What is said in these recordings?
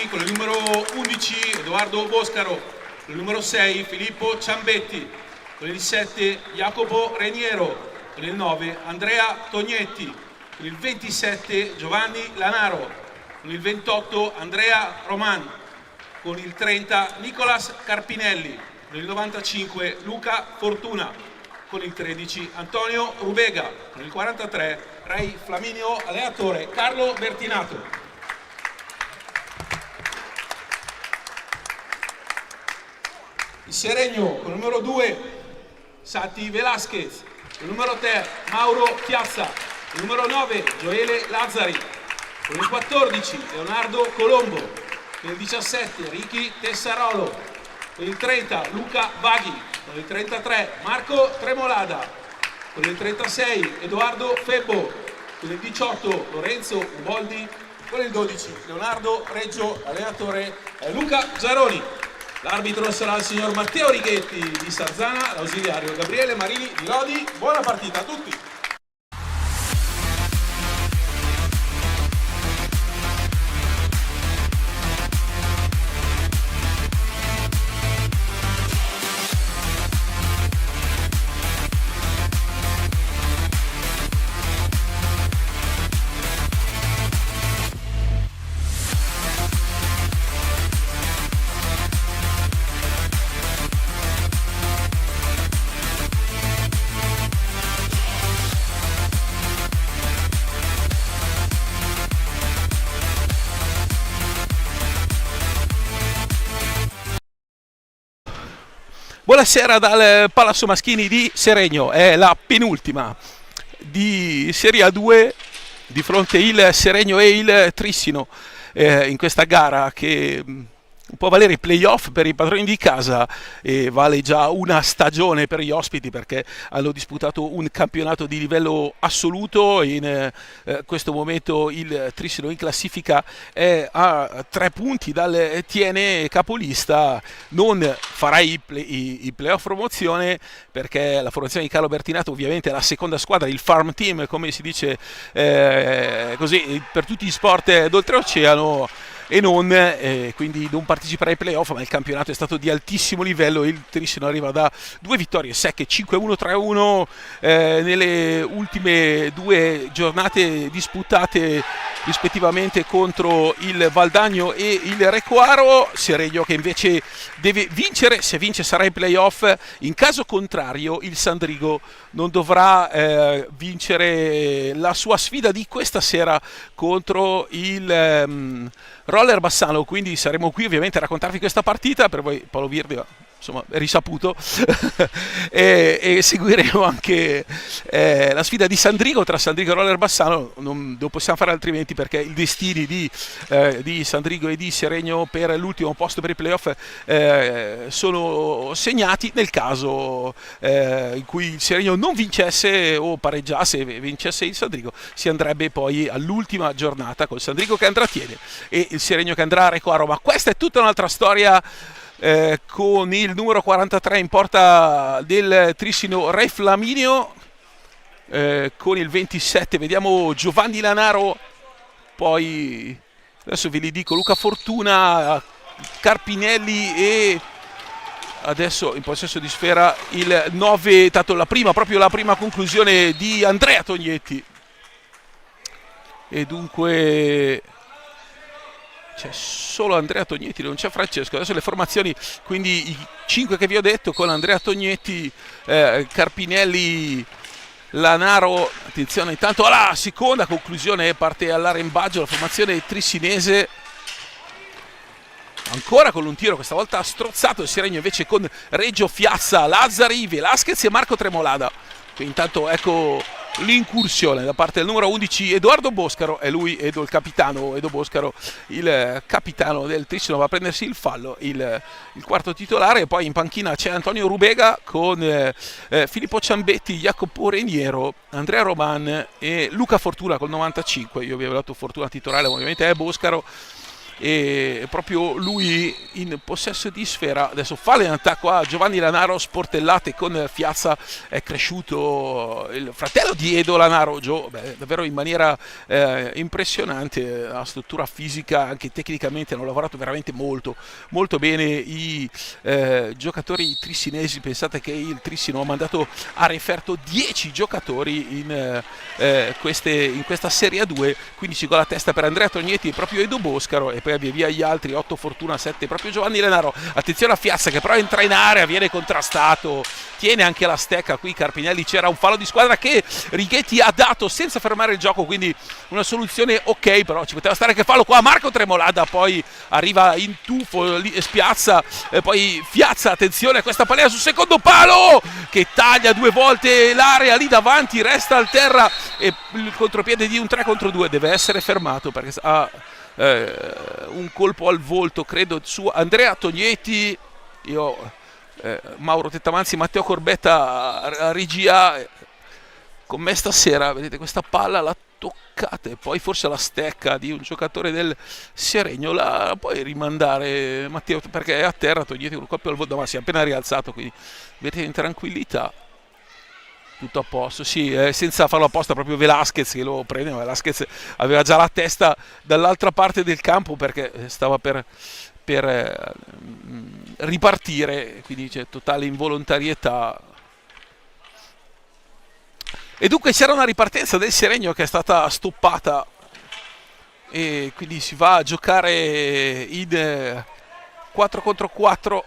Ricci, con il numero 11 Edoardo Boscaro, con il numero 6 Filippo Ciambetti, con il 7 Jacopo Reniero, con il 9 Andrea Tognetti, con il 27 Giovanni Lanaro, con il 28 Andrea Roman, con il 30 Nicolas Carpinelli, con il 95 Luca Fortuna, con il 13 Antonio Rubega, con il 43 Ray Flaminio, allenatore Carlo Bertinato. Il Seregno con il numero 2 Sati Velasquez, con il numero 3 Mauro Piazza, con il numero 9 Gioele Lazzari, con il 14 Leonardo Colombo, con il 17 Ricky Tessarolo, con il 30 Luca Vaghi, con il 33 Marco Tremolada, con il 36 Edoardo Febbo, con il 18 Lorenzo Uboldi, con il 12 Leonardo Reggio, allenatore Luca Zaroni. L'arbitro sarà il signor Matteo Righetti di Sarzana, l'ausiliario Gabriele Marini di Lodi. Buona partita a tutti! Buonasera dal Palazzo Maschini di Seregno, è la penultima di Serie A2, di fronte il Seregno e il Trissino in questa gara che può valere i playoff per i padroni di casa e vale già una stagione per gli ospiti, perché hanno disputato un campionato di livello assoluto. In questo momento il Trissino in classifica è a 3 punti dal Tiene capolista. Non farà i playoff promozione, perché la formazione di Carlo Bertinato ovviamente è la seconda squadra, il farm team come si dice così per tutti gli sport d'oltreoceano, e quindi non parteciperà ai playoff, ma il campionato è stato di altissimo livello. Il Trissino arriva da 2 vittorie secche, 5-1, 3-1 nelle ultime 2 giornate disputate rispettivamente contro il Valdagno e il Requaro. Seregno che invece deve vincere, se vince sarà ai playoff, in caso contrario il Sandrigo non dovrà vincere la sua sfida di questa sera contro il Roller Bassano. Quindi saremo qui ovviamente a raccontarvi questa partita, per voi Paolo Virdi insomma è risaputo e seguiremo anche la sfida di Sandrigo, tra Sandrigo e Roller Bassano. Non possiamo fare altrimenti, perché i destini di Sandrigo e di Seregno per l'ultimo posto per i playoff sono segnati. Nel caso in cui il Seregno non vincesse o pareggiasse e vincesse il Sandrigo, si andrebbe poi all'ultima giornata col Sandrigo che andrà a Tiene e il Seregno che andrà a Requaro. Ma questa è tutta un'altra storia. Con il numero 43 in porta del Trissino Re Flaminio, con il 27 vediamo Giovanni Lanaro, poi adesso ve li dico Luca Fortuna, Carpinelli e adesso in possesso di sfera il 9, tanto proprio la prima conclusione di Andrea Tognetti, e dunque c'è solo Andrea Tognetti, non c'è Francesco. Adesso le formazioni, quindi i 5 che vi ho detto, con Andrea Tognetti, Carpinelli, Lanaro. Attenzione intanto alla seconda conclusione, parte all'arrembaggio la formazione trissinese, ancora con un tiro, questa volta strozzato il Seregno invece con Reggio, Fiazza, Lazzari, Velasquez e Marco Tremolada. Qui intanto ecco l'incursione da parte del numero 11 Edoardo Boscaro, è lui Edo il capitano, Edo Boscaro il capitano del Trissino, va a prendersi il fallo, il quarto titolare. E poi in panchina c'è Antonio Rubega con Filippo Ciambetti, Jacopo Reniero, Andrea Roman e Luca Fortuna col 95. Io vi avevo dato Fortuna titolare, ovviamente è Boscaro. e proprio lui in possesso di sfera. Adesso fa l'attacco a Giovanni Lanaro, sportellate con Fiazza, è cresciuto il fratello di Edo Lanaro, davvero in maniera impressionante, la struttura fisica, anche tecnicamente hanno lavorato veramente molto bene i giocatori trissinesi. Pensate che il Trissino ha mandato a referto 10 giocatori in questa Serie A2, 15 gol a testa per Andrea Tognetti e proprio Edo Boscaro, e poi via gli altri, 8 Fortuna, 7 proprio Giovanni Lanaro. Attenzione a Fiazza che però entra in area, viene contrastato, tiene anche la stecca qui Carpinelli. C'era un fallo di squadra che Righetti ha dato senza fermare il gioco, quindi una soluzione ok, però ci poteva stare anche fallo qua. Marco Tremolada poi arriva in tuffo, spiazza, poi Fiazza, attenzione a questa pallina sul secondo palo che taglia 2 volte l'area lì davanti, resta al terra, e il contropiede di un 3 contro 2 deve essere fermato perché ha un colpo al volto, credo, su Andrea Tognetti. Mauro Tettamanzi, Matteo Corbetta a regia con me stasera. Vedete questa palla, la toccata e poi forse la stecca di un giocatore del Seregno, la puoi rimandare Matteo perché è a terra. Tognetti un colpo al volto, ma si è appena rialzato, quindi vedete in tranquillità, tutto a posto, sì, senza farlo apposta, proprio Velasquez che lo prende. Velasquez aveva già la testa dall'altra parte del campo perché stava per ripartire, quindi c'è totale involontarietà. E dunque c'era una ripartenza del Seregno che è stata stoppata e quindi si va a giocare in 4 contro 4.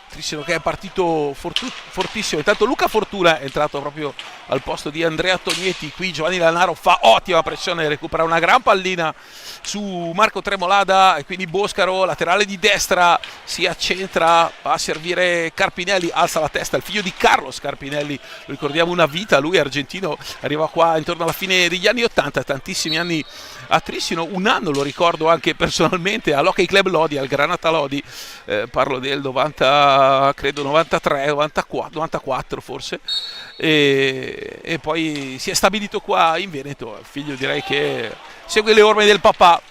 Trissino che è partito fortissimo. Intanto Luca Fortuna è entrato proprio al posto di Andrea Tognetti. Qui Giovanni Lanaro fa ottima pressione, recupera una gran pallina su Marco Tremolada e quindi Boscaro, laterale di destra, si accentra, va a servire Carpinelli, alza la testa, il figlio di Carlos Carpinelli, lo ricordiamo, una vita, lui è argentino, arriva qua intorno alla fine degli anni 80, tantissimi anni a Trissino, un anno lo ricordo anche personalmente all'Hockey Club Lodi, al Granata Lodi, parlo del 90, credo 93, 94 forse, e poi si è stabilito qua in Veneto. Il figlio direi che segue le orme del papà.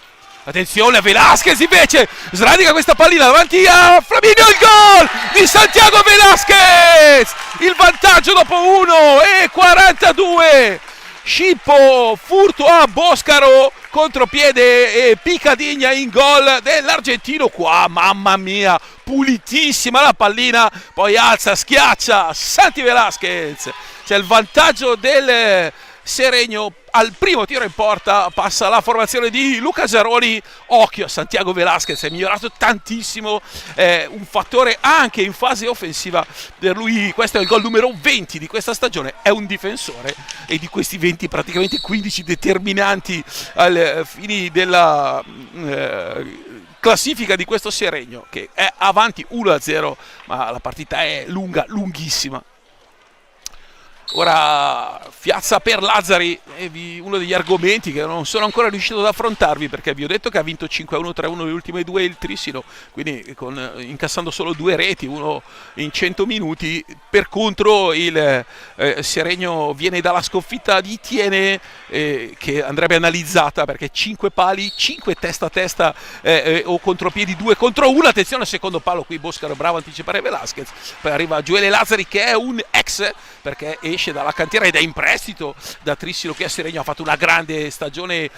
Attenzione a Velasquez, invece sradica questa pallina davanti a Flaminio, il gol di Santiago Velasquez, il vantaggio dopo 1:42. Scippo, furto a Boscaro, contropiede e Picadigna in gol dell'argentino. Qua, mamma mia, pulitissima la pallina, poi alza, schiaccia Santi Velasquez. C'è il vantaggio del Seregno. Al primo tiro in porta passa la formazione di Luca Zaroni. Occhio a Santiago Velasquez, è migliorato tantissimo, è un fattore anche in fase offensiva per lui. Questo è il gol numero 20 di questa stagione, è un difensore e di questi 20 praticamente 15 determinanti al fini della classifica di questo Seregno, che è avanti 1-0, ma la partita è lunghissima. Ora Fiazza per Lazzari, uno degli argomenti che non sono ancora riuscito ad affrontarvi, perché vi ho detto che ha vinto 5-1, 3-1 le ultime due il Trissino, quindi incassando solo 2 reti, uno in 100 minuti. Per contro il Seregno viene dalla sconfitta di Tiene, che andrebbe analizzata, perché 5 pali, 5 testa a testa o contropiedi 2 contro 1. Attenzione al secondo palo, qui Boscaro bravo a anticipare Velasquez, poi arriva Gioele Lazzari che è un ex, perché esce dalla cantiera ed è in prestito da Trissino, che a Seregno ha fatto una grande stagione.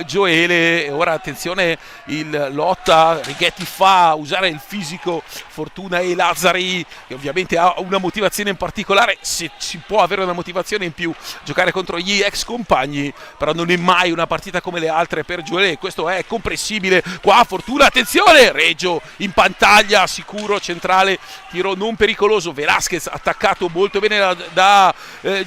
Gioele, ora attenzione il lotta, Righetti fa usare il fisico Fortuna e Lazzari, che ovviamente ha una motivazione in particolare, se si può avere una motivazione in più, giocare contro gli ex compagni, però non è mai una partita come le altre per Gioele, questo è comprensibile. Qua Fortuna, attenzione, Reggio in pantaglia, sicuro, centrale, tiro non pericoloso. Velasquez attaccato molto bene da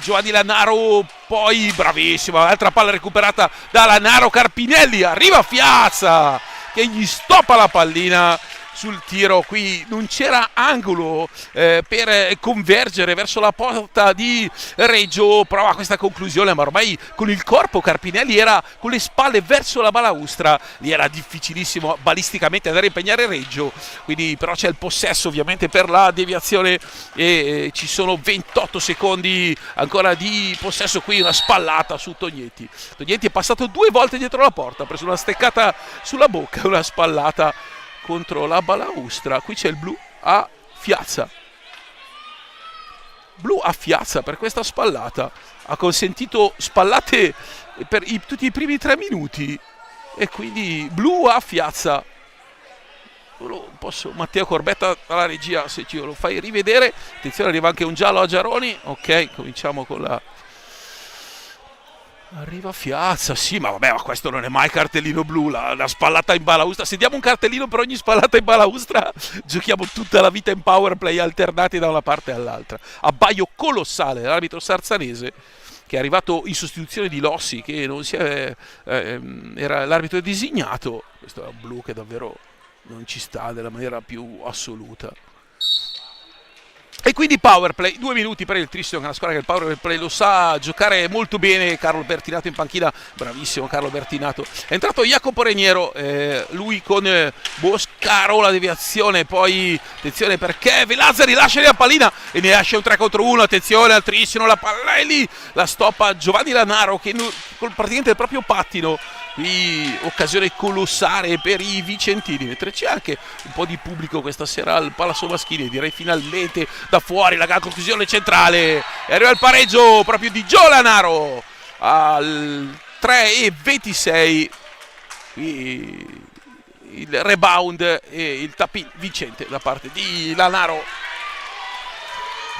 Giovanni Lanaro, poi bravissima, altra palla recuperata da Lanaro. Carpinelli, arriva Fiazza che gli stoppa la pallina, sul tiro. Qui non c'era angolo per convergere verso la porta di Reggio. Prova questa conclusione, ma ormai con il corpo Carpinelli era con le spalle verso la balaustra, lì era difficilissimo balisticamente andare a impegnare Reggio, quindi però c'è il possesso ovviamente per la deviazione e ci sono 28 secondi ancora di possesso. Qui una spallata su Tognetti. Tognetti è passato 2 volte dietro la porta, ha preso una steccata sulla bocca, una spallata contro la balaustra. Qui c'è il blu a Fiazza. Blu a Fiazza per questa spallata, ha consentito spallate per tutti i primi 3 minuti e quindi blu a Fiazza. Matteo Corbetta alla regia, se ci lo fai rivedere. Attenzione, arriva anche un giallo a Giaroni. Ok, cominciamo con la... Arriva Fiazza, sì, ma vabbè, ma questo non è mai cartellino blu, la spallata in balaustra. Se diamo un cartellino per ogni spallata in balaustra, giochiamo tutta la vita in power play alternati da una parte all'altra. Abbaio colossale dell'arbitro sarzanese, che è arrivato in sostituzione di Lossi, che non si è, era l'arbitro designato. Questo è un blu che davvero non ci sta nella maniera più assoluta. E quindi power play, 2 minuti per il Tristino, che è una squadra che il power play lo sa giocare molto bene. Carlo Bertinato in panchina, bravissimo Carlo Bertinato. È entrato Jacopo Reniero, lui con Boscaro, la deviazione, poi attenzione perché Velazzari lascia la pallina e ne lascia un 3 contro 1, attenzione al Tristino, la palla è lì, la stoppa Giovanni Lanaro che con praticamente il proprio pattino. Qui occasione colossale per i vicentini, mentre c'è anche un po' di pubblico questa sera al Palazzo Maschile, direi finalmente da fuori la conclusione centrale e arriva il pareggio proprio di Gio Lanaro al 3:26. Qui il rebound e il tap-in vincente da parte di Lanaro.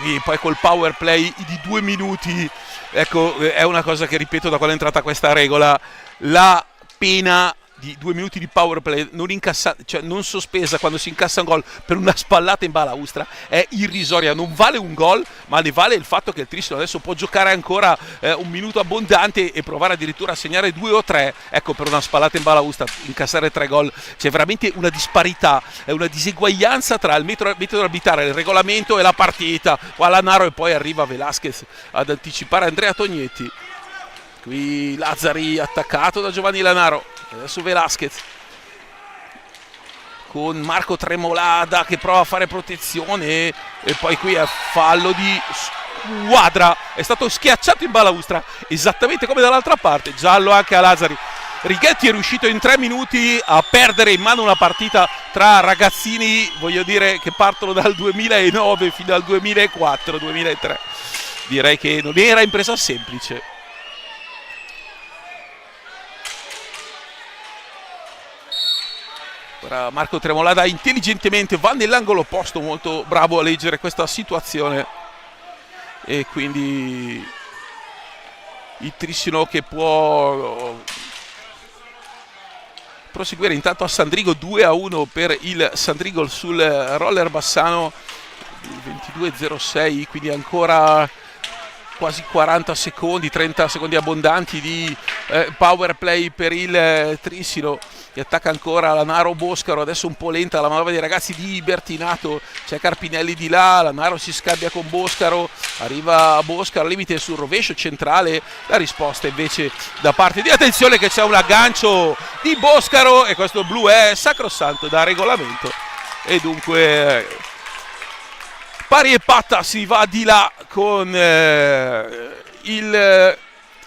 E poi col power play di 2 minuti, ecco, è una cosa che ripeto da quando è entrata questa regola: la pena di 2 minuti di power play non incassa, cioè non sospesa quando si incassa un gol per una spallata in balaustra è irrisoria, non vale un gol, ma ne vale il fatto che il Tristano adesso può giocare ancora un minuto abbondante e provare addirittura a segnare 2 o 3. Ecco, per una spallata in balaustra incassare 3 gol c'è veramente una disparità, è una diseguaglianza tra il metodo arbitrale, il regolamento e la partita. Qua Lanaro e poi arriva Velasquez ad anticipare Andrea Tognetti. Qui Lazzari attaccato da Giovanni Lanaro, adesso Velasquez con Marco Tremolada che prova a fare protezione e poi qui è fallo di Squadra, è stato schiacciato in balaustra esattamente come dall'altra parte, giallo anche a Lazzari. Righetti è riuscito in 3 minuti a perdere in mano una partita tra ragazzini, voglio dire, che partono dal 2009 fino al 2004-2003. Direi che non era impresa semplice. Ora Marco Tremolada intelligentemente va nell'angolo opposto, molto bravo a leggere questa situazione, e quindi il Tristino che può proseguire intanto a Sandrigo. 2-1 per il Sandrigo sul roller Bassano, 22:06, quindi ancora quasi 40 secondi, 30 secondi abbondanti di power play per il Tristino, che attacca ancora Lanaro. Boscaro adesso un po' lenta la manovra dei ragazzi di Bertinato, c'è Carpinelli di là, Lanaro si scambia con Boscaro, arriva Boscaro al limite sul rovescio centrale, la risposta invece da parte di, attenzione che c'è un aggancio di Boscaro e questo blu è sacrosanto da regolamento e dunque pari e patta si va di là con il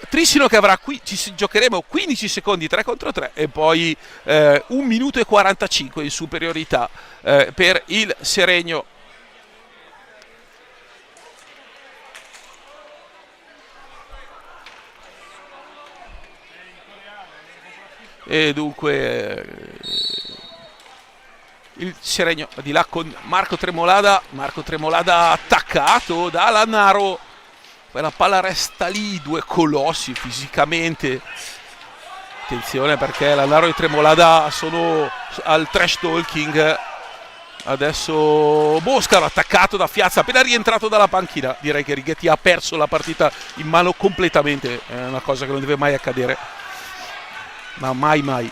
Tristino che avrà qui, ci giocheremo 15 secondi 3 contro 3 e poi 1 minuto e 45 in superiorità per il Seregno. E dunque il Seregno di là con Marco Tremolada attaccato da Lanaro, quella palla resta lì, 2 colossi fisicamente, attenzione perché Lanaro e Tremolada sono al trash talking. Adesso Boscaro attaccato da Fiazza, appena rientrato dalla panchina. Direi che Righetti ha perso la partita in mano completamente, è una cosa che non deve mai accadere, ma mai.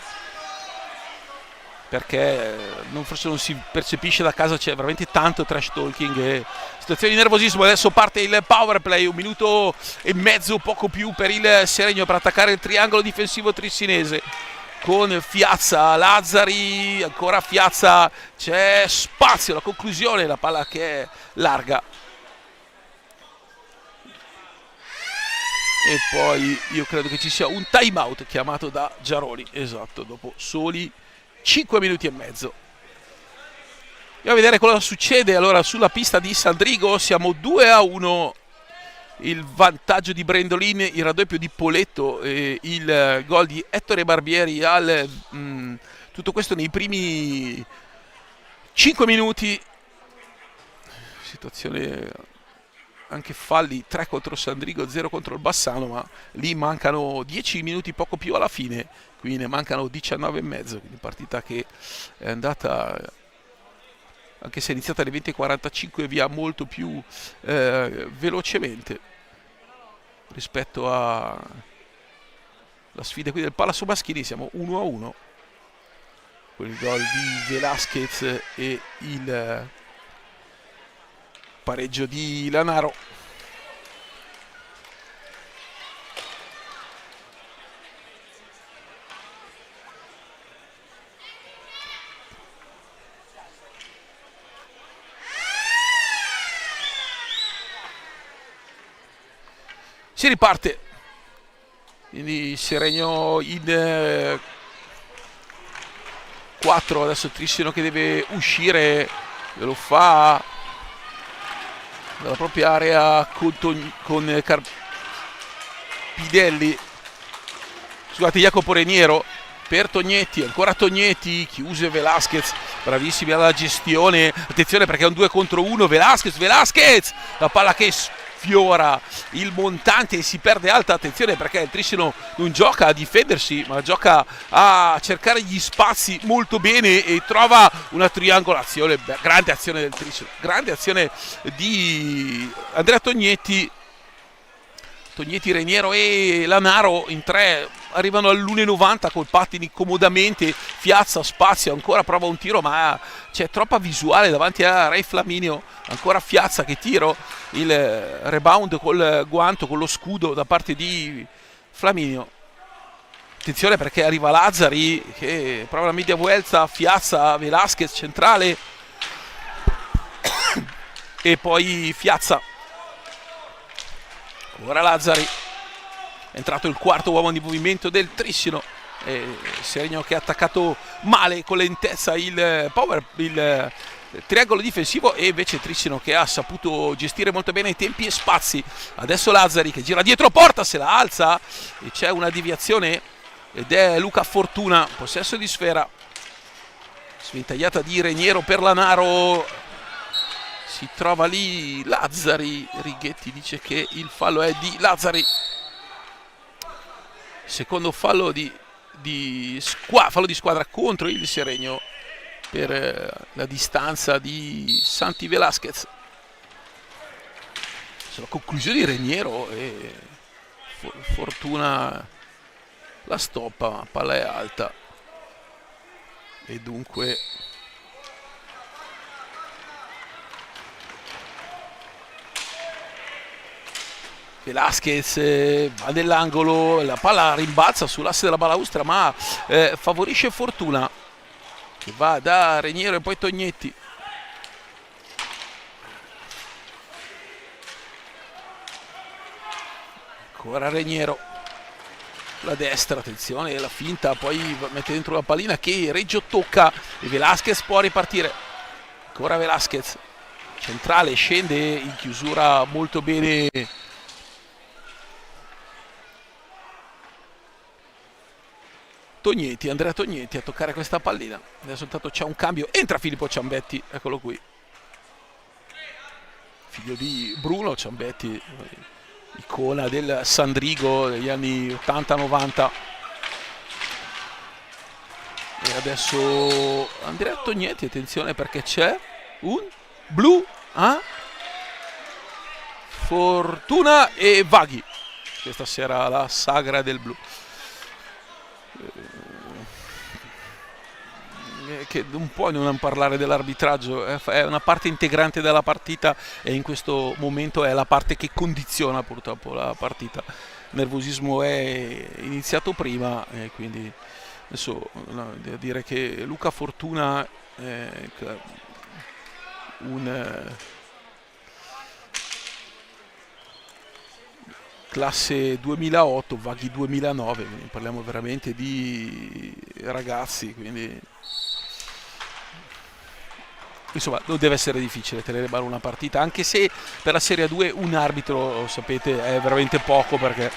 perché forse non si percepisce da casa, c'è veramente tanto trash talking e situazioni di nervosismo. Adesso parte il power play, 1 minuto e mezzo, poco più, per il Seregno per attaccare il triangolo difensivo trissinese con Fiazza, Lazzari, ancora Fiazza, c'è spazio, la conclusione, la palla che è larga. E poi io credo che ci sia un time out chiamato da Giaroli, esatto, dopo soli 5 minuti e mezzo. Andiamo a vedere cosa succede. Allora, sulla pista di Sandrigo siamo 2-1, il vantaggio di Brendolin, il raddoppio di Poletto e il gol di Ettore Barbieri tutto questo nei primi 5 minuti. Situazione, anche falli, 3 contro Sandrigo, 0 contro il Bassano, ma lì mancano 10 minuti, poco più alla fine, quindi ne mancano 19 e mezzo, quindi partita che è andata, anche se è iniziata alle 20:45, via molto più velocemente rispetto alla sfida qui del Palazzo Maschini. Siamo 1-1 con il gol di Velasquez e il pareggio di Lanaro. Si riparte, quindi Seregno in 4, adesso Trissino che deve uscire, lo fa dalla propria area con Carpidelli, scusate, Jacopo Reniero per Tognetti, ancora Tognetti, chiuse Velasquez, bravissimi alla gestione, attenzione perché è un 2 contro 1, Velasquez, la palla che sfiora il montante e si perde alta, attenzione perché il Trissino non gioca a difendersi ma gioca a cercare gli spazi molto bene e trova una triangolazione. Grande azione del Trissino, grande azione di Andrea Tognetti, Reniero e Lanaro in 3 arrivano all'1,90 col pattini comodamente, Fiazza spazio, ancora prova un tiro ma c'è troppa visuale davanti a Ray Flaminio, ancora Fiazza che tiro, il rebound col guanto, con lo scudo da parte di Flaminio. Attenzione perché arriva Lazzari che prova la media vuelta, Fiazza, Velasquez centrale e poi Fiazza. Ora Lazzari, è entrato il quarto uomo di movimento del Trissino, Seregno che ha attaccato male con lentezza il triangolo difensivo e invece Trissino che ha saputo gestire molto bene i tempi e spazi. Adesso Lazzari che gira dietro porta, se la alza e c'è una deviazione ed è Luca Fortuna, possesso di sfera, sventagliata di Reniero per Lanaro. Si trova lì Lazzari, Righetti dice che il fallo è di Lazzari, secondo fallo di squadra contro il Seregno per la distanza di Santi Velasquez. La conclusione di Reniero e Fortuna la stoppa, ma palla è alta e dunque Velasquez va nell'angolo, la palla rimbalza sull'asse della balaustra ma favorisce Fortuna che va da Reniero e poi Tognetti. Ancora Reniero, la destra, attenzione, la finta, poi mette dentro la pallina che Reggio tocca e Velasquez può ripartire. Ancora Velasquez, centrale, scende in chiusura molto bene Tognetti, Andrea Tognetti a toccare questa pallina. Adesso intanto c'è un cambio, entra Filippo Ciambetti, eccolo qui, figlio di Bruno Ciambetti, icona del Sandrigo degli anni 80-90. E adesso Andrea Tognetti, attenzione perché c'è un blu a Fortuna e Vaghi, questa sera la sagra del blu. che non puoi non parlare dell'arbitraggio, è una parte integrante della partita e in questo momento è la parte che condiziona purtroppo la partita. Il nervosismo è iniziato prima e quindi adesso no, devo dire che Luca Fortuna è un classe 2008, vaghi 2009, quindi parliamo veramente di ragazzi, quindi insomma non deve essere difficile tenere male una partita, anche se per la Serie 2 un arbitro, sapete, è veramente poco, perché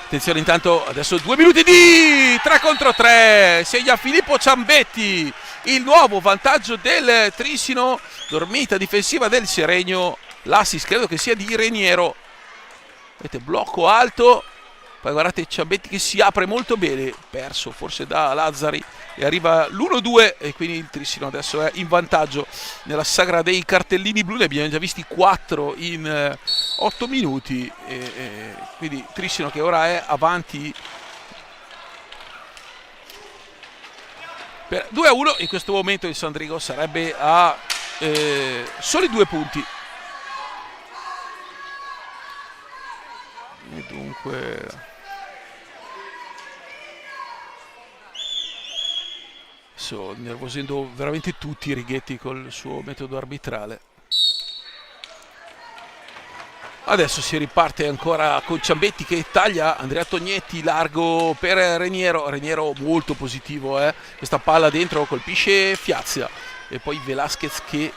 attenzione, intanto adesso 2 minuti di 3 contro 3, segna Filippo Ciambetti, il nuovo vantaggio del Trissino, dormita difensiva del Seregno, l'assist credo che sia di Reniero. Vedete, blocco alto, poi guardate Ciambetti che si apre molto bene, perso forse da Lazzari, e arriva l'1-2 e quindi il Trissino adesso è in vantaggio nella sagra dei cartellini blu. Ne abbiamo già visti 4 in 8 minuti quindi Trissino che ora è avanti per 2-1. In questo momento il Sandrigo sarebbe a soli 2 punti. E dunque sto nervosendo veramente tutti i Righetti col suo metodo arbitrale. Adesso si riparte ancora con Ciambetti che taglia, Andrea Tognetti largo per Reniero, Reniero molto positivo, questa palla dentro colpisce Fiazia e poi Velasquez che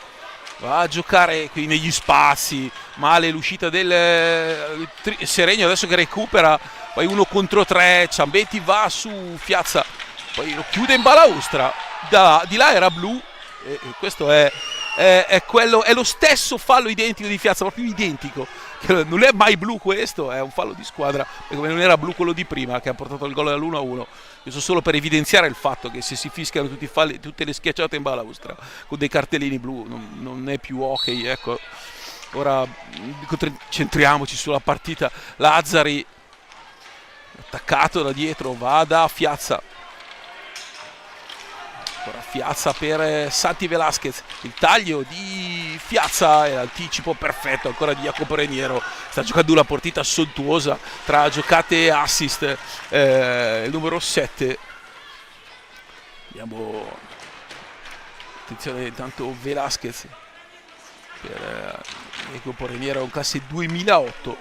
va a giocare qui negli spazi, male l'uscita del Seregno adesso che recupera, poi 1 contro 3, Ciambetti va su Fiazza, poi lo chiude in balaustra, di là era blu e questo è quello, è lo stesso fallo identico di Fiazza, proprio identico, non è mai blu questo, è un fallo di squadra, come non era blu quello di prima che ha portato il gol all'1-1. Questo solo per evidenziare il fatto che se si fischiano tutti i falli, tutte le schiacciate in balaustra con dei cartellini blu non è più hockey, ecco. Ora concentriamoci sulla partita. Lazzari attaccato da dietro, va da Fiazza, ora Fiazza per Santi Velasquez, il taglio di Fiazza e l'anticipo perfetto ancora di Jacopo Reniero. Sta giocando una partita sontuosa tra giocate e assist, il numero 7. Abbiamo attenzione intanto Velasquez per Jacopo Reniero, un classe 2008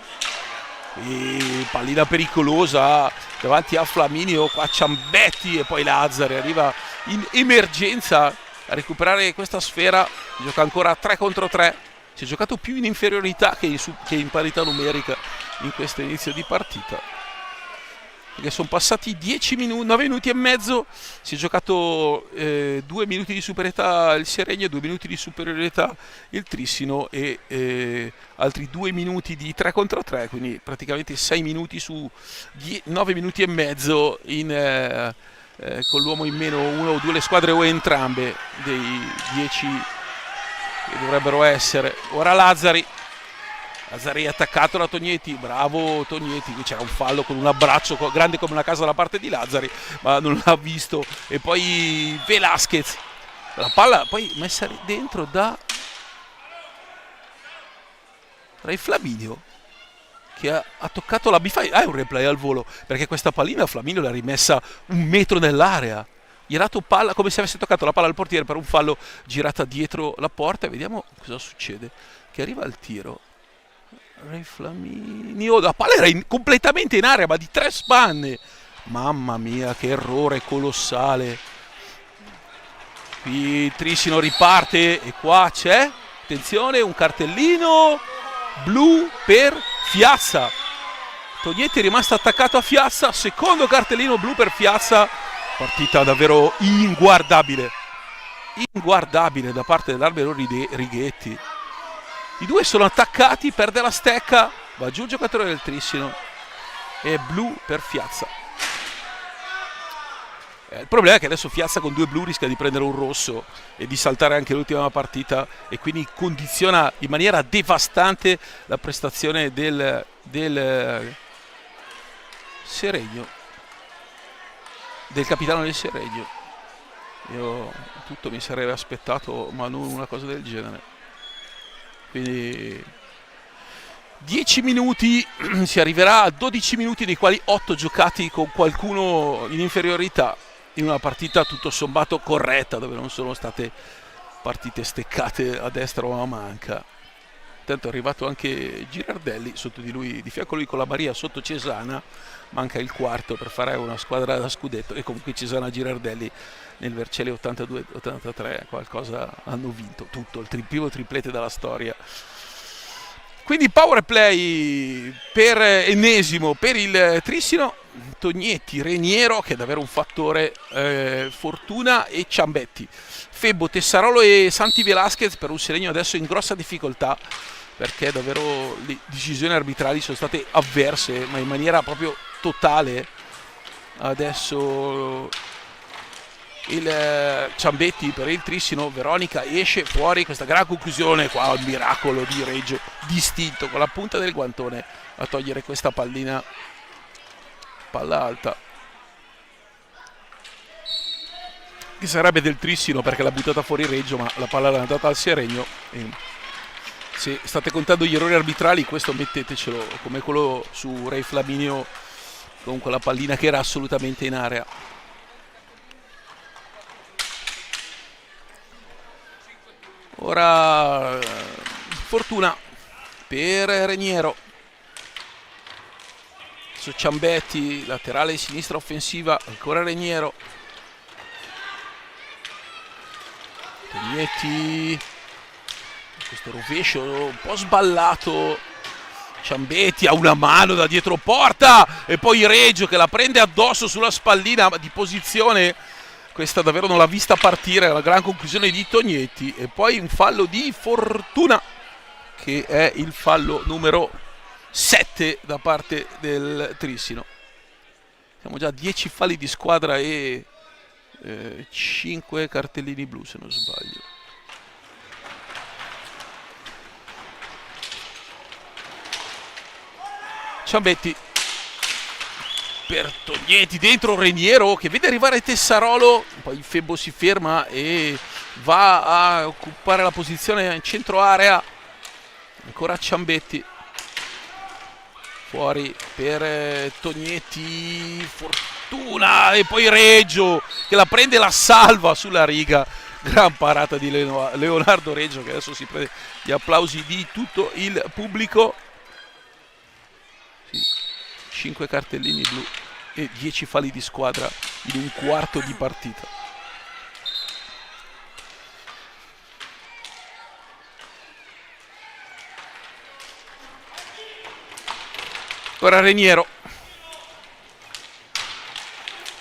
e pallina pericolosa davanti a Flaminio, qua Ciambetti e poi Lazzari arriva in emergenza a recuperare questa sfera, gioca ancora 3 contro 3, si è giocato più in inferiorità che in parità numerica in questo inizio di partita, perché sono passati 10 minuti, 9 minuti e mezzo, si è giocato 2 minuti di superiorità il Seregno, 2 minuti di superiorità il Trissino e altri 2 minuti di 3 contro 3, quindi praticamente 6 minuti su 9 minuti e mezzo con l'uomo in meno, uno o due le squadre o entrambe dei 10 che dovrebbero essere. Ora Lazzari è attaccato da Tognetti, bravo Tognetti, qui c'era un fallo con un abbraccio grande come una casa dalla parte di Lazzari, ma non l'ha visto. E poi Velasquez, la palla poi messa dentro da Ray Flaminio che ha toccato la bifana. È un replay al volo, perché questa pallina Flaminio l'ha rimessa 1 metro nell'area, gli ha dato palla come se avesse toccato la palla al portiere per un fallo girata dietro la porta. Vediamo cosa succede, che arriva al tiro Ray Flaminio, la palla era completamente in area ma di 3 spanne, mamma mia che errore colossale. Qui Trissino riparte e qua c'è, attenzione, un cartellino blu per Fiazza. Tognetti è rimasto attaccato a Fiazza, secondo cartellino blu per Fiazza. Partita davvero inguardabile da parte dell'arbitro Righetti. I due sono attaccati, perde la stecca, va giù il giocatore del Trissino e blu per Fiazza. Il problema è che adesso Fiazza con 2 blu rischia di prendere un rosso e di saltare anche l'ultima partita e quindi condiziona in maniera devastante la prestazione del Seregno, del capitano del Seregno. Io tutto mi sarei aspettato, ma non una cosa del genere. Quindi 10 minuti, si arriverà a 12 minuti, dei quali 8 giocati con qualcuno in inferiorità, in una partita tutto sommato corretta, dove non sono state partite steccate a destra o a manca. Tanto è arrivato anche Girardelli, sotto di lui, di fianco a lui con la Maria sotto Cesana, manca il quarto per fare una squadra da scudetto, e comunque Cesana e Girardelli nel Vercelli 82-83 qualcosa hanno vinto, tutto, il primo triplete della storia. Quindi power play per ennesimo per il Trissino, Tognetti, Reniero, che è davvero un fattore, Fortuna e Ciambetti, Febbo, Tessarolo e Santi Velasquez per un Seregno adesso in grossa difficoltà, perché davvero le decisioni arbitrali sono state avverse, ma in maniera proprio totale. Adesso il Ciambetti per il Trissino, Veronica esce fuori, questa gran conclusione qua, un miracolo di Reggio distinto con la punta del guantone a togliere questa pallina, palla alta che sarebbe del Trissino perché l'ha buttata fuori Reggio, ma la palla è andata al Seregno. E se state contando gli errori arbitrali, questo mettetecelo come quello su Ray Flaminio con quella pallina che era assolutamente in area. Ora Fortuna per Reniero su Ciambetti, laterale sinistra offensiva, ancora Reniero, Tognetti, questo rovescio un po' sballato, Ciambetti ha una mano da dietro porta e poi Reggio che la prende addosso sulla spallina di posizione. Questa davvero non l'ha vista partire, la gran conclusione di Tognetti, e poi un fallo di Fortuna che è il fallo numero 7 da parte del Trissino. Siamo già a 10 falli di squadra e 5 cartellini blu se non sbaglio. Ciambetti per Tognetti, dentro Reniero che vede arrivare Tessarolo, poi Febbo si ferma e va a occupare la posizione in centro area, ancora Ciambetti, fuori per Tognetti, Fortuna e poi Reggio che la prende e la salva sulla riga, gran parata di Leonardo Reggio che adesso si prende gli applausi di tutto il pubblico. 5 cartellini blu e 10 falli di squadra in un quarto di partita. Ora Reniero,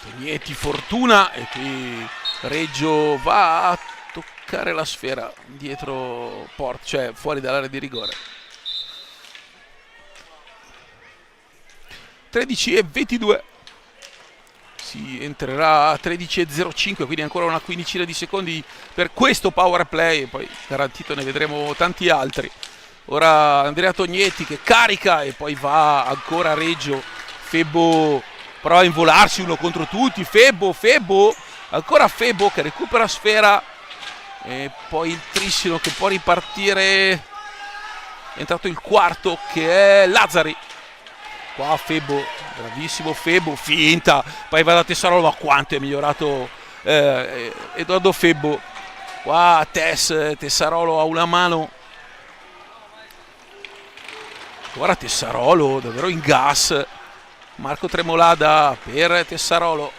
Tognetti, Fortuna e qui Reggio va a toccare la sfera dietro porta, cioè fuori dall'area di rigore. 13:22, si entrerà a 13:05, quindi ancora una quindicina di secondi per questo power play, poi garantito ne vedremo tanti altri. Ora Andrea Tognetti che carica e poi va ancora Reggio, Febbo prova a involarsi uno contro tutti, Febbo, ancora Febbo che recupera sfera e poi il Trissino che può ripartire, è entrato il quarto che è Lazzari. Qua Febbo, bravissimo Febbo, finta, poi va da Tessarolo, ma quanto è migliorato Edoardo Febbo. Qua Tessarolo ha una mano, ora Tessarolo davvero in gas, Marco Tremolada per Tessarolo,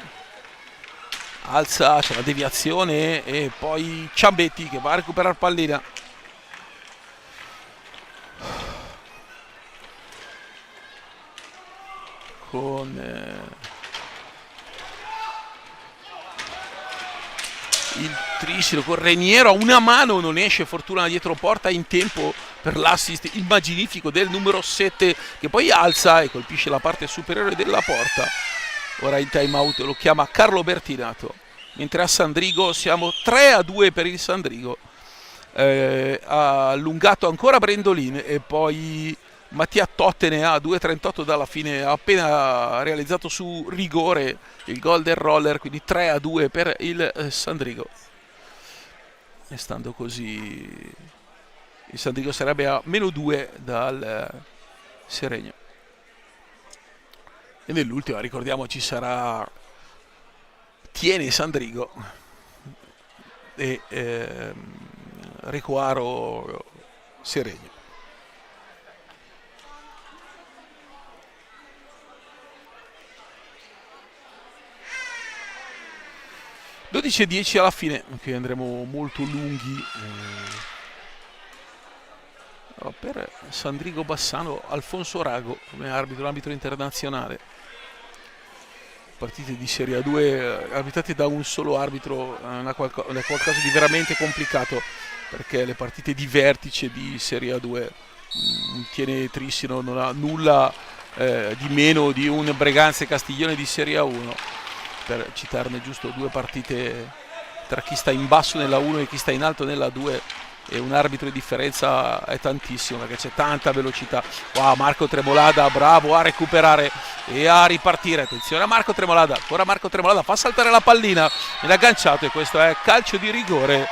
alza, c'è la deviazione e poi Ciambetti che va a recuperare pallina. Con il Trissino, con Reniero a una mano, non esce Fortuna dietro porta in tempo per l'assist immaginifico del numero 7 che poi alza e colpisce la parte superiore della porta. Ora in time out lo chiama Carlo Bertinato, mentre a Sandrigo siamo 3-2 per il Sandrigo. Ha allungato ancora Brendolin e poi Mattia Tottene a 2,38 dalla fine, ha appena realizzato su rigore il gol del roller, quindi 3-2 per il Sandrigo. E stando così il Sandrigo sarebbe a -2 dal Seregno. E nell'ultima, ricordiamo, ci sarà Tiene Sandrigo e Recoaro Seregno. 12:10 alla fine, che andremo molto lunghi. Per Sandrigo Bassano, Alfonso Rago come arbitro internazionale. Partite di Serie A2 arbitrate da un solo arbitro è qualcosa di veramente complicato, perché le partite di vertice di Serie A2, Tiene Trissino non ha nulla di meno di un Breganze Castiglione di Serie A1, per citarne giusto due partite tra chi sta in basso nella 1 e chi sta in alto nella 2, e un arbitro di differenza è tantissimo, perché c'è tanta velocità. Wow, Marco Tremolada bravo a recuperare e a ripartire. Attenzione a Marco Tremolada, ancora Marco Tremolada, fa saltare la pallina, me l'ha agganciato, e questo è calcio di rigore.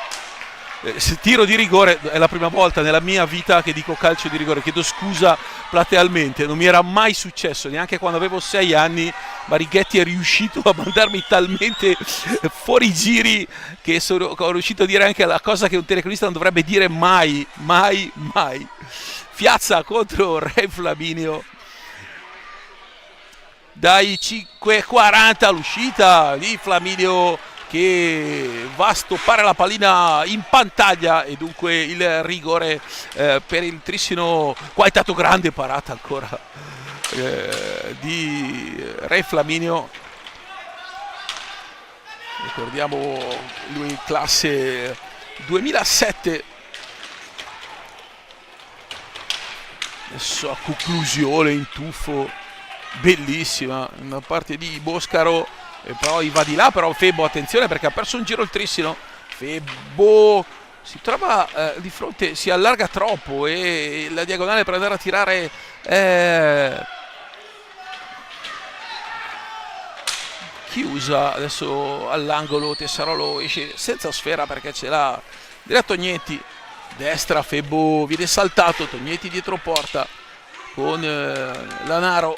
Tiro di rigore. È la prima volta nella mia vita che dico calcio di rigore, chiedo scusa platealmente, non mi era mai successo, neanche quando avevo 6 anni, ma Righetti è riuscito a mandarmi talmente fuori giri che ho riuscito a dire anche la cosa che un telecronista non dovrebbe dire mai, mai, mai. Piazza contro Re Flaminio, dai 5:40 l'uscita di Flaminio che va a stoppare la pallina in pantaglia, e dunque il rigore per il Trissino. Qua è stato grande parata ancora di Re Flaminio, ricordiamo lui classe 2007. Adesso a conclusione in tuffo bellissima da parte di Boscaro, e poi va di là, però Febbo, attenzione perché ha perso un giro il Trissino. Febbo si trova di fronte, si allarga troppo, e la diagonale per andare a tirare chiusa. Adesso all'angolo Tessarolo esce senza sfera perché ce l'ha diretto Tognetti, destra Febbo viene saltato, Tognetti dietro porta con Lanaro,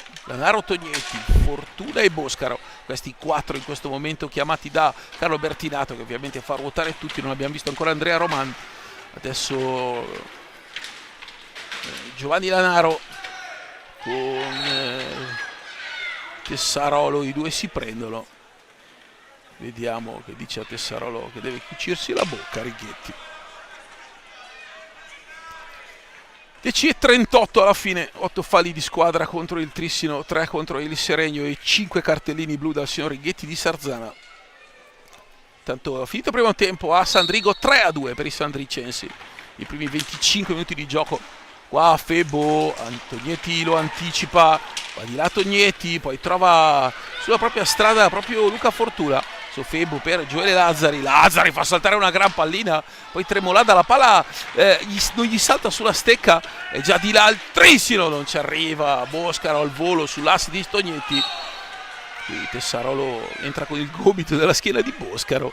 Tognetti, Fortuna e Boscaro, questi 4 in questo momento chiamati da Carlo Bertinato, che ovviamente fa ruotare tutti. Non abbiamo visto ancora Andrea Roman. Adesso Giovanni Lanaro con Tessarolo, i due si prendono. Vediamo che dice a Tessarolo che deve cucirsi la bocca Righetti. 10:38 alla fine, 8 falli di squadra contro il Trissino, 3 contro il Seregno e 5 cartellini blu dal signor Righetti di Sarzana. Tanto finito il primo tempo a Sandrigo, 3-2 per i sandricensi. I primi 25 minuti di gioco. Qua Febbo, Tognetti lo anticipa, va di là Tognetti, poi trova sulla propria strada proprio Luca Fortuna. Su Febbo per Gioele Lazzari, Lazzari fa saltare una gran pallina, poi Tremolada la palla non gli salta sulla stecca, e già di là il Trissino non ci arriva. Boscaro al volo sull'asse di Tognetti, qui Tessarolo entra con il gomito della schiena di Boscaro.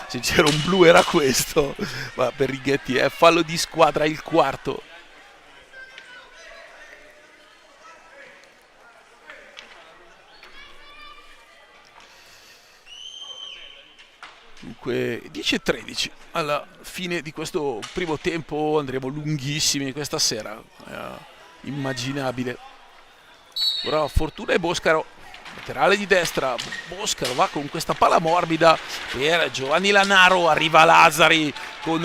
Se c'era un blu era questo, ma per Righetti è fallo di squadra, il quarto. Dunque 10:13 alla fine di questo primo tempo, andremo lunghissimi questa sera, immaginabile. Ora Fortuna e Boscaro, laterale di destra, Boscaro va con questa palla morbida per Giovanni Lanaro, arriva Lazzari con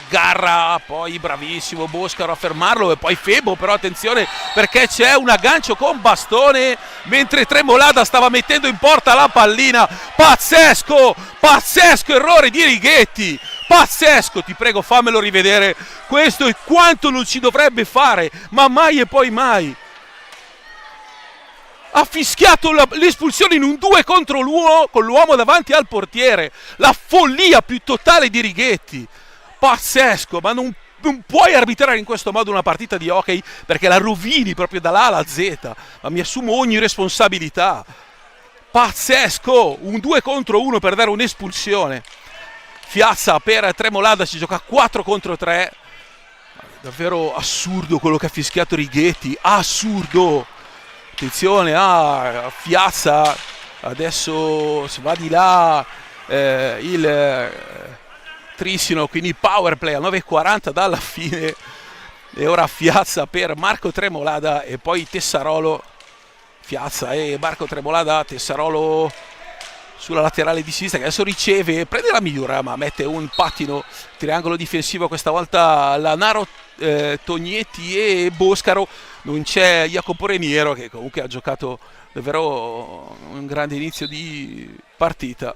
garra, poi bravissimo Boscaro a fermarlo, e poi Febbo, però attenzione perché c'è un aggancio con bastone mentre Tremolada stava mettendo in porta la pallina. Pazzesco, pazzesco errore di Righetti, pazzesco, ti prego fammelo rivedere, questo è quanto non ci dovrebbe fare, ma mai e poi mai. Ha fischiato l'espulsione in un 2 contro l'1 con l'uomo davanti al portiere. La follia più totale di Righetti. Pazzesco, ma non non puoi arbitrare in questo modo una partita di hockey perché la rovini proprio dall'A alla Z, ma mi assumo ogni responsabilità. Pazzesco, un 2 contro 1 per dare un'espulsione. Fiazza per Tremolada, si gioca 4 contro 3. Davvero assurdo quello che ha fischiato Righetti, assurdo. Attenzione a Fiazza, adesso si va di là il Trissino, quindi power play a 9:40 dalla fine, e ora Fiazza per Marco Tremolada e poi Tessarolo. Fiazza e Marco Tremolada, Tessarolo sulla laterale di sinistra che adesso riceve, prende la migliora ma mette un pattino, triangolo difensivo questa volta Lanaro, Tognetti e Boscaro. Non c'è Jacopo Reniero che comunque ha giocato davvero un grande inizio di partita.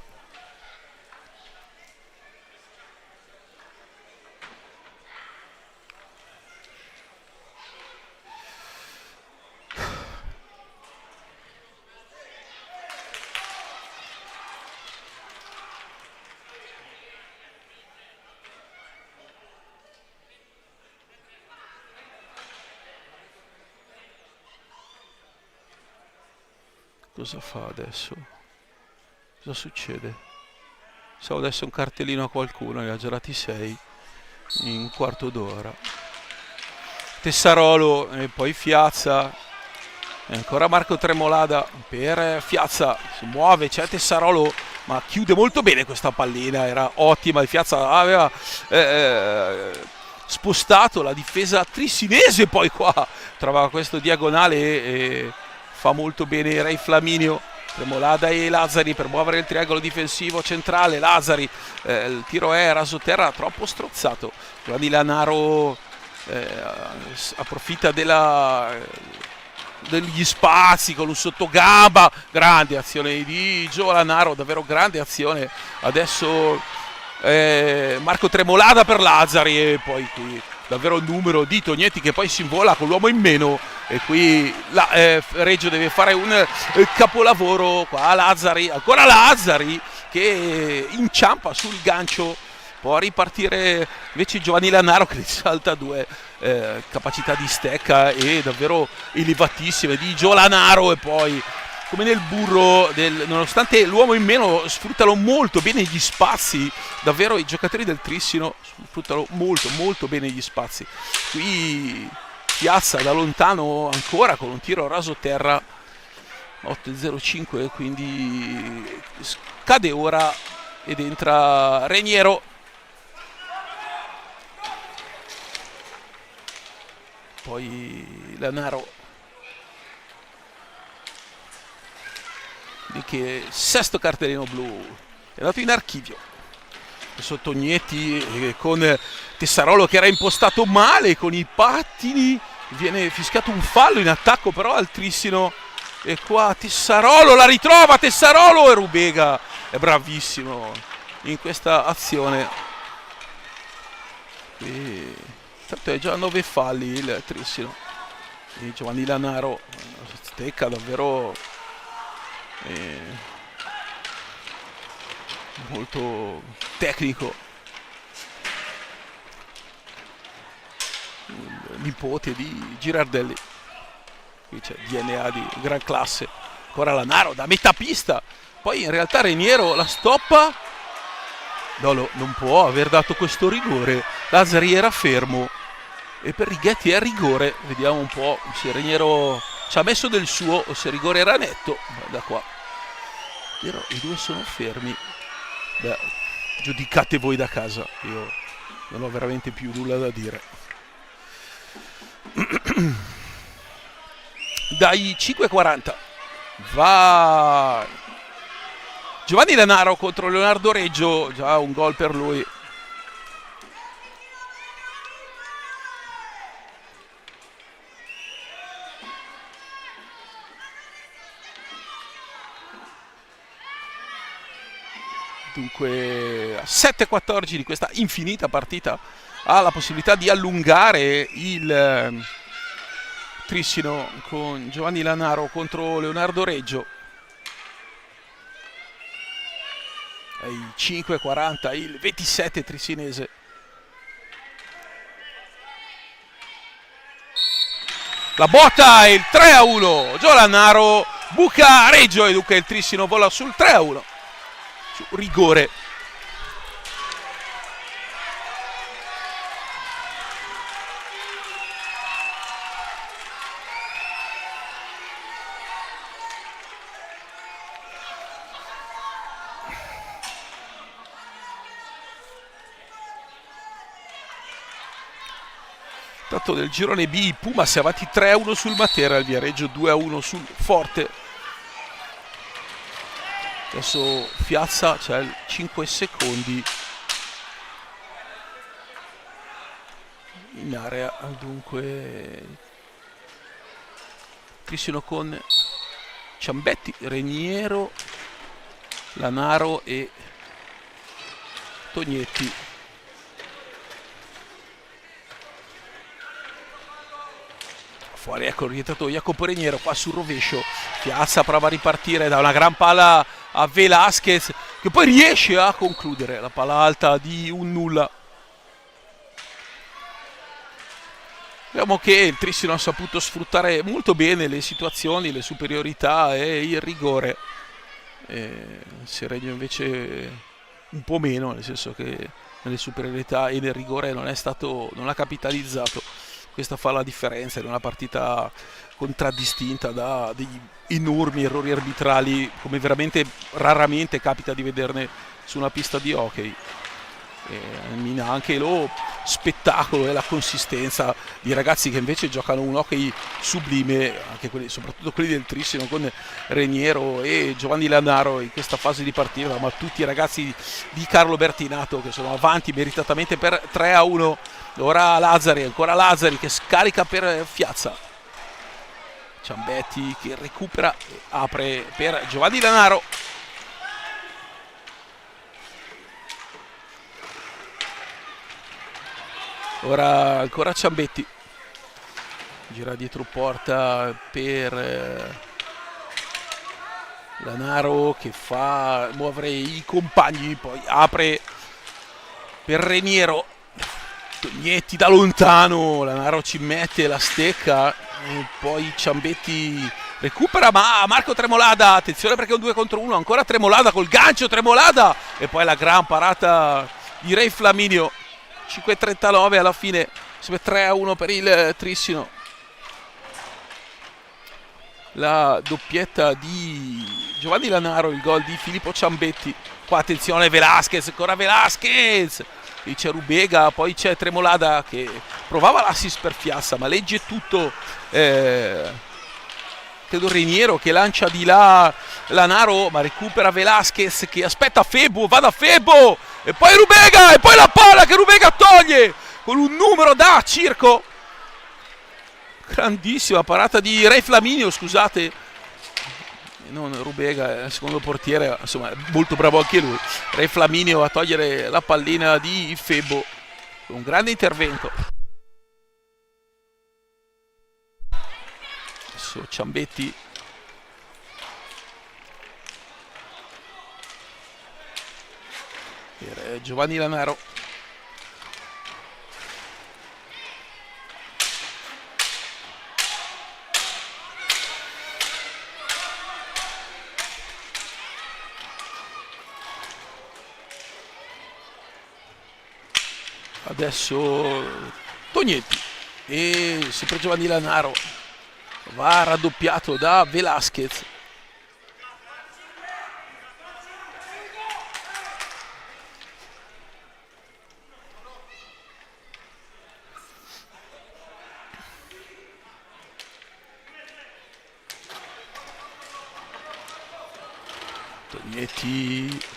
Cosa fa adesso? Cosa succede? So, adesso un cartellino a qualcuno, ne ha girati 6 in un quarto d'ora. Tessarolo e poi Fiazza, e ancora Marco Tremolada per Fiazza, si muove, c'è Tessarolo ma chiude molto bene questa pallina, era ottima, il Fiazza aveva spostato la difesa trissinese, poi qua trova questo diagonale e fa molto bene Ray Flaminio. Tremolada e Lazzari per muovere il triangolo difensivo centrale. Lazzari, il tiro è rasoterra, troppo strozzato. Giovanni Lanaro approfitta degli spazi con un sottogamba. Grande azione di Gio Lanaro, davvero grande azione. Adesso Marco Tremolada per Lazzari e poi qui davvero il numero di Tognetti che poi si invola con l'uomo in meno e qui Reggio deve fare un capolavoro. Qua Lazzari, ancora Lazzari che inciampa sul gancio, può ripartire invece Giovanni Lanaro che salta due capacità di stecca e davvero elevatissime di Gio Lanaro, e poi come nel burro nonostante l'uomo in meno sfruttano molto bene gli spazi, davvero i giocatori del Trissino sfruttano molto bene gli spazi. Qui Piazza da lontano ancora con un tiro rasoterra, 8-0-5, quindi cade ora ed entra Reniero. Poi Lanaro, che sesto cartellino blu, è andato in archivio. Adesso Tognetti con Tessarolo che era impostato male con i pattini, viene fischiato un fallo in attacco però al Trissino, e qua Tessarolo la ritrova, Tessarolo, e Rubega è bravissimo in questa azione. E tanto è già a 9 falli il Trissino e Giovanni Lanaro stecca davvero molto tecnico, nipote di Girardelli. Qui c'è DNA di gran classe. Ancora Lanaro da metà pista, poi in realtà Reniero la stoppa. Dolo non può aver dato questo rigore, Lazzari era fermo e per Righetti è rigore. Vediamo un po' se Reniero ci ha messo del suo o se il rigore era netto. Da qua però i due sono fermi. Beh, giudicate voi da casa, io non ho veramente più nulla da dire. Dai 5:40 va Giovanni Lanaro contro Leonardo Reggio, già un gol per lui. Dunque a 7:14 di questa infinita partita ha la possibilità di allungare il Trissino con Giovanni Lanaro contro Leonardo Reggio. Ai 5:40 il 27 trissinese. la botta e il 3-1. Giovannaro buca Reggio e dunque il Trissino vola sul 3-1 su rigore. Tanto del girone B Puma si è avanti 3-1 sul Matera, il Viareggio 2-1 sul Forte. Adesso Piazza c'è 5 secondi in area, dunque Trissino con Ciambetti, Reniero, Lanaro e Tognetti. Fuori, ecco, il rientrato Jacopo Reniero qua sul rovescio. Piazza prova a ripartire da una gran palla a Velasquez, che poi riesce a concludere la palla alta di un nulla. Vediamo che il Trissino ha saputo sfruttare molto bene le situazioni, le superiorità e il rigore. Seregno invece un po' meno, nel senso che nelle superiorità e nel rigore non ha capitalizzato. Questa fa la differenza in una partita contraddistinta da degli enormi errori arbitrali, come veramente raramente capita di vederne su una pista di hockey. Mina anche lo spettacolo e la consistenza di ragazzi che invece giocano un hockey sublime, anche quelli, soprattutto quelli del Trissino con Reniero e Giovanni Lanaro in questa fase di partita, ma tutti i ragazzi di Carlo Bertinato che sono avanti meritatamente per 3-1. Ora Lazzari, ancora Lazzari che scarica per Piazza. Ciambetti che recupera e apre per Giovanni Lanaro. Ora ancora Ciambetti. Gira dietro porta per Lanaro che fa muovere i compagni, poi apre per Reniero. Tognetti da lontano, Lanaro ci mette la stecca e poi Ciambetti recupera, ma Marco Tremolada, attenzione perché è un 2 contro 1, ancora Tremolada col gancio, Tremolada e poi la gran parata di Ray Flaminio. 5:39 alla fine, 3-1 per il Trissino. La doppietta di Giovanni Lanaro, il gol di Filippo Ciambetti. Qua attenzione Velasquez, ancora Velasquez. Lì c'è Rubega, poi c'è Tremolada che provava l'assist per Piazza, ma legge tutto credo Reniero che lancia di là Lanaro, ma recupera Velasquez che aspetta Febo, va da Febo e poi Rubega e poi la palla che Rubega toglie con un numero da circo. Grandissima parata di Ray Flaminio, scusate, non Rubega, il secondo portiere, insomma è molto bravo anche lui. Ray Flaminio a togliere la pallina di Febo, un grande intervento. Adesso Ciambetti per Giovanni Lanaro. Adesso Tognetti e sempre Giovanni Lanaro va raddoppiato da Velasquez. Tognetti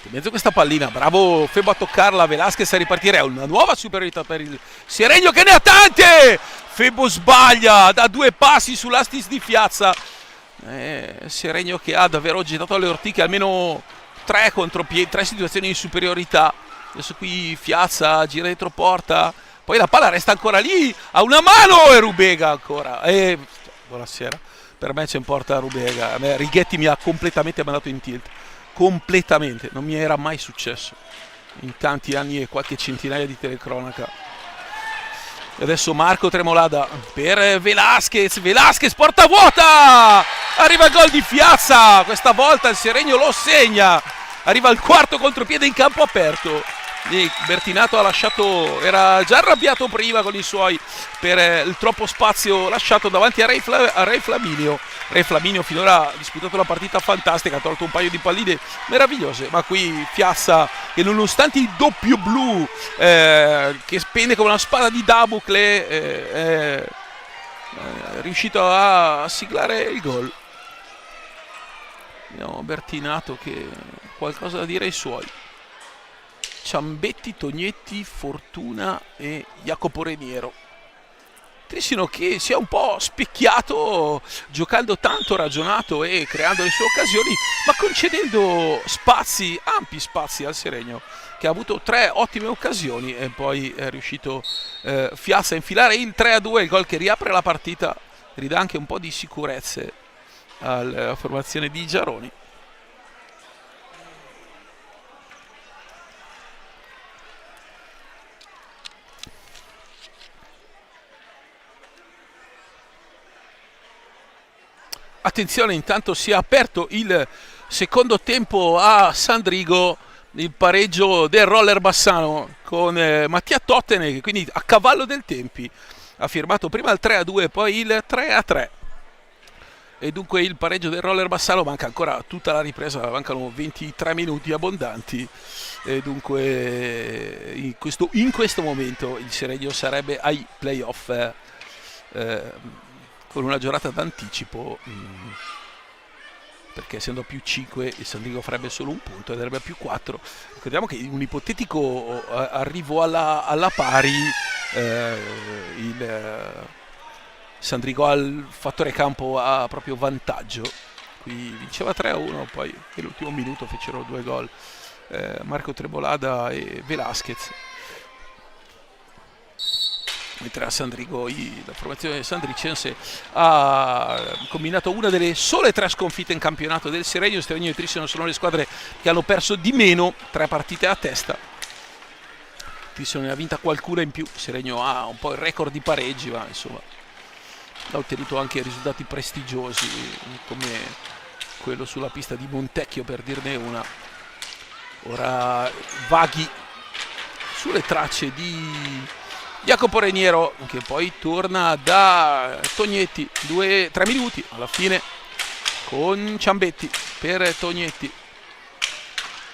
in mezzo a questa pallina, bravo Febo a toccarla, Velasquez a ripartire, è una nuova superiorità per il Seregno che ne ha tante. Febo sbaglia da 2 passi sull'assist di Piazza. Seregno che ha davvero gettato alle ortiche almeno 3 contropiedi, 3 situazioni di superiorità. Adesso qui Piazza gira dietro porta, poi la palla resta ancora lì, a una mano e Rubega ancora. Buonasera, per me c'è in porta Rubega. A me Righetti mi ha completamente mandato in tilt. Completamente, non mi era mai successo in tanti anni e qualche centinaia di telecronaca. Adesso Marco Tremolada per Velasquez, Velasquez porta vuota, arriva il gol di Fiazza, questa volta il Seregno lo segna, arriva il quarto contropiede in campo aperto. E Bertinato ha lasciato, era già arrabbiato prima con i suoi per il troppo spazio lasciato davanti a Re Flaminio. Re Flaminio finora ha disputato una partita fantastica, ha tolto un paio di palline meravigliose, ma qui Fiazza, che nonostante il doppio blu che spende come una spada di Damocle, è riuscito a siglare il gol. Abbiamo Bertinato che ha qualcosa da dire ai suoi. Ciambetti, Tognetti, Fortuna e Jacopo Reniero. Trissino che si è un po' specchiato, giocando tanto ragionato e creando le sue occasioni, ma concedendo spazi, ampi spazi al Seregno, che ha avuto 3 ottime occasioni e poi è riuscito Fiazza a infilare il 3-2, il gol che riapre la partita, ridà anche un po' di sicurezze alla formazione di Giaroni. Attenzione, intanto si è aperto il secondo tempo a Sandrigo, il pareggio del Roller Bassano con Mattia Tottene, che quindi a cavallo del tempi ha firmato prima il 3-2 e poi il 3-3. E dunque il pareggio del Roller Bassano, manca ancora tutta la ripresa, mancano 23 minuti abbondanti e dunque in questo momento il Seregno sarebbe ai playoff con una giornata d'anticipo, perché essendo a più 5 il Sandrigo farebbe solo un punto ed andrebbe a più 4. Ricordiamo che in un ipotetico arrivo alla pari il Sandrigo al fattore campo ha proprio vantaggio. Qui vinceva 3-1, poi nell'ultimo minuto fecero 2 gol Marco Tremolada e Velasquez. Mentre a Sandrigo la formazione sandricense ha combinato una delle sole 3 sconfitte in campionato del Seregno. Seregno e Trissino sono le squadre che hanno perso di meno, 3 partite a testa. Trissino ne ha vinta qualcuna in più, Seregno ha un po' il record di pareggi, ma insomma ha ottenuto anche risultati prestigiosi come quello sulla pista di Montecchio, per dirne una. Ora Vaghi sulle tracce di Jacopo Reniero, che poi torna da Tognetti, 2-3 minuti alla fine con Ciambetti per Tognetti,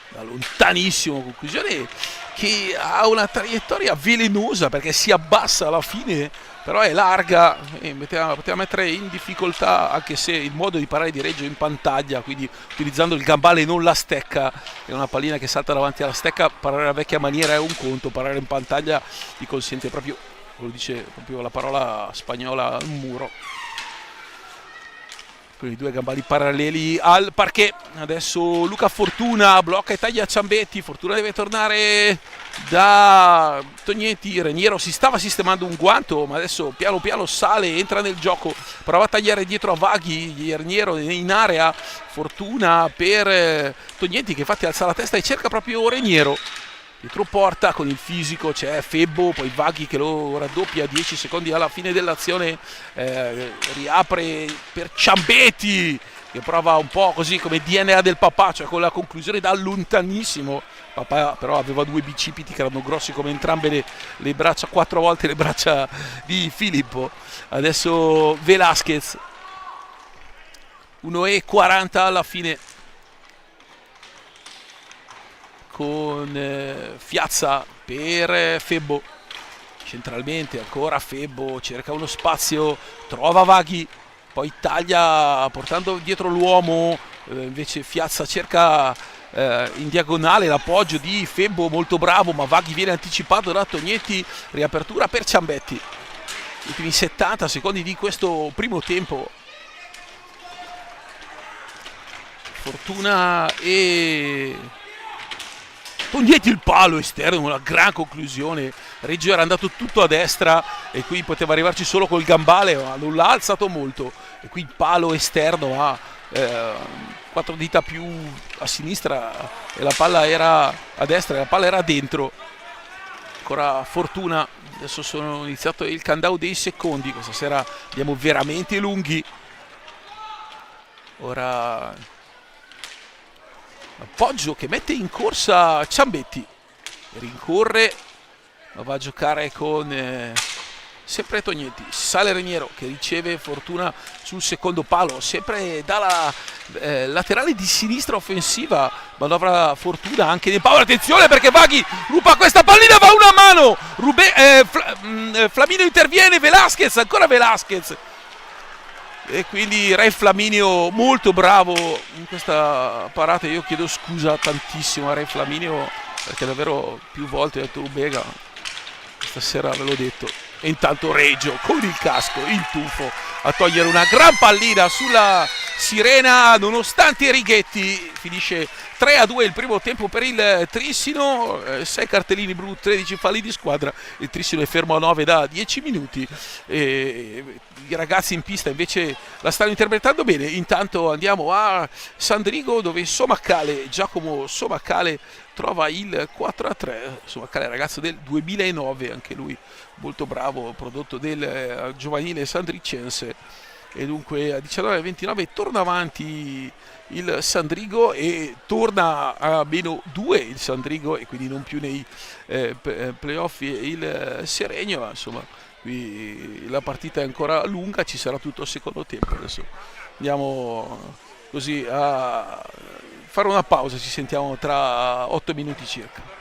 da lontanissimo, conclusione che ha una traiettoria velenosa perché si abbassa alla fine, però è larga e poteva mettere in difficoltà, anche se il modo di parare di Reggio in pantaglia, quindi utilizzando il gambale e non la stecca, è una pallina che salta davanti alla stecca. Parare alla vecchia maniera è un conto, parare in pantaglia ti consente proprio, lo dice proprio la parola spagnola, un muro. Quindi 2 gambali paralleli al parquet. Adesso Luca Fortuna blocca e taglia Ciambetti. Fortuna deve tornare da Tognetti. Reniero si stava sistemando un guanto, ma adesso piano piano sale, entra nel gioco, prova a tagliare dietro a Vaghi. Reniero in area, Fortuna per Tognetti che infatti alza la testa e cerca proprio Reniero. Dietro porta con il fisico c'è Febbo, poi Vaghi che lo raddoppia 10 secondi alla fine dell'azione, riapre per Ciambetti che prova un po' così come DNA del papà, cioè con la conclusione da lontanissimo. Papà però aveva 2 bicipiti che erano grossi come entrambe le braccia, 4 volte le braccia di Filippo. Adesso Velasquez, 1:40 alla fine, con Fiazza per Febbo, centralmente ancora Febbo, cerca uno spazio, trova Vaghi, poi taglia portando dietro l'uomo, invece Fiazza cerca in diagonale l'appoggio di Febbo, molto bravo, ma Vaghi viene anticipato da Tognetti. Riapertura per Ciambetti, ultimi 70 secondi di questo primo tempo. Fortuna e Tognetti, il palo esterno, una gran conclusione. Reggio era andato tutto a destra e qui poteva arrivarci solo col gambale, ma non l'ha alzato molto. E qui il palo esterno a 4 dita più a sinistra e la palla era a destra e la palla era dentro. Ancora Fortuna Adesso sono iniziato il countdown dei secondi, questa sera andiamo veramente lunghi. Ora Poggio che mette in corsa Ciambetti, rincorre, ma va a giocare con sempre Tognetti. Sale Reniero che riceve fortuna sul secondo palo, sempre dalla laterale di sinistra offensiva, manovra fortuna anche nel power. Attenzione perché Vaghi ruba questa pallina, va una mano, Flaminio interviene, Velasquez, ancora Velasquez. E quindi Re Flaminio molto bravo in questa parata. Io chiedo scusa tantissimo a Re Flaminio perché davvero più volte ho detto Ubega, stasera ve l'ho detto. E intanto Reggio con il casco, il tuffo a togliere una gran pallina sulla Sirena, nonostante i Righetti. Finisce 3-2 il primo tempo per il Trissino, 6 cartellini blu, 13 falli di squadra. Il Trissino è fermo a 9 da 10 minuti e i ragazzi in pista invece la stanno interpretando bene. Intanto andiamo a Sandrigo dove Giacomo Somaccale trova il 4-3. Somaccale ragazzo del 2009, anche lui molto bravo, prodotto del giovanile sandricense. E dunque a 19-29 torna avanti il Sandrigo e torna a -2 il Sandrigo e quindi non più nei playoff il Seregno. Insomma, qui la partita è ancora lunga, ci sarà tutto il secondo tempo. Adesso andiamo così a fare una pausa, ci sentiamo tra 8 minuti circa.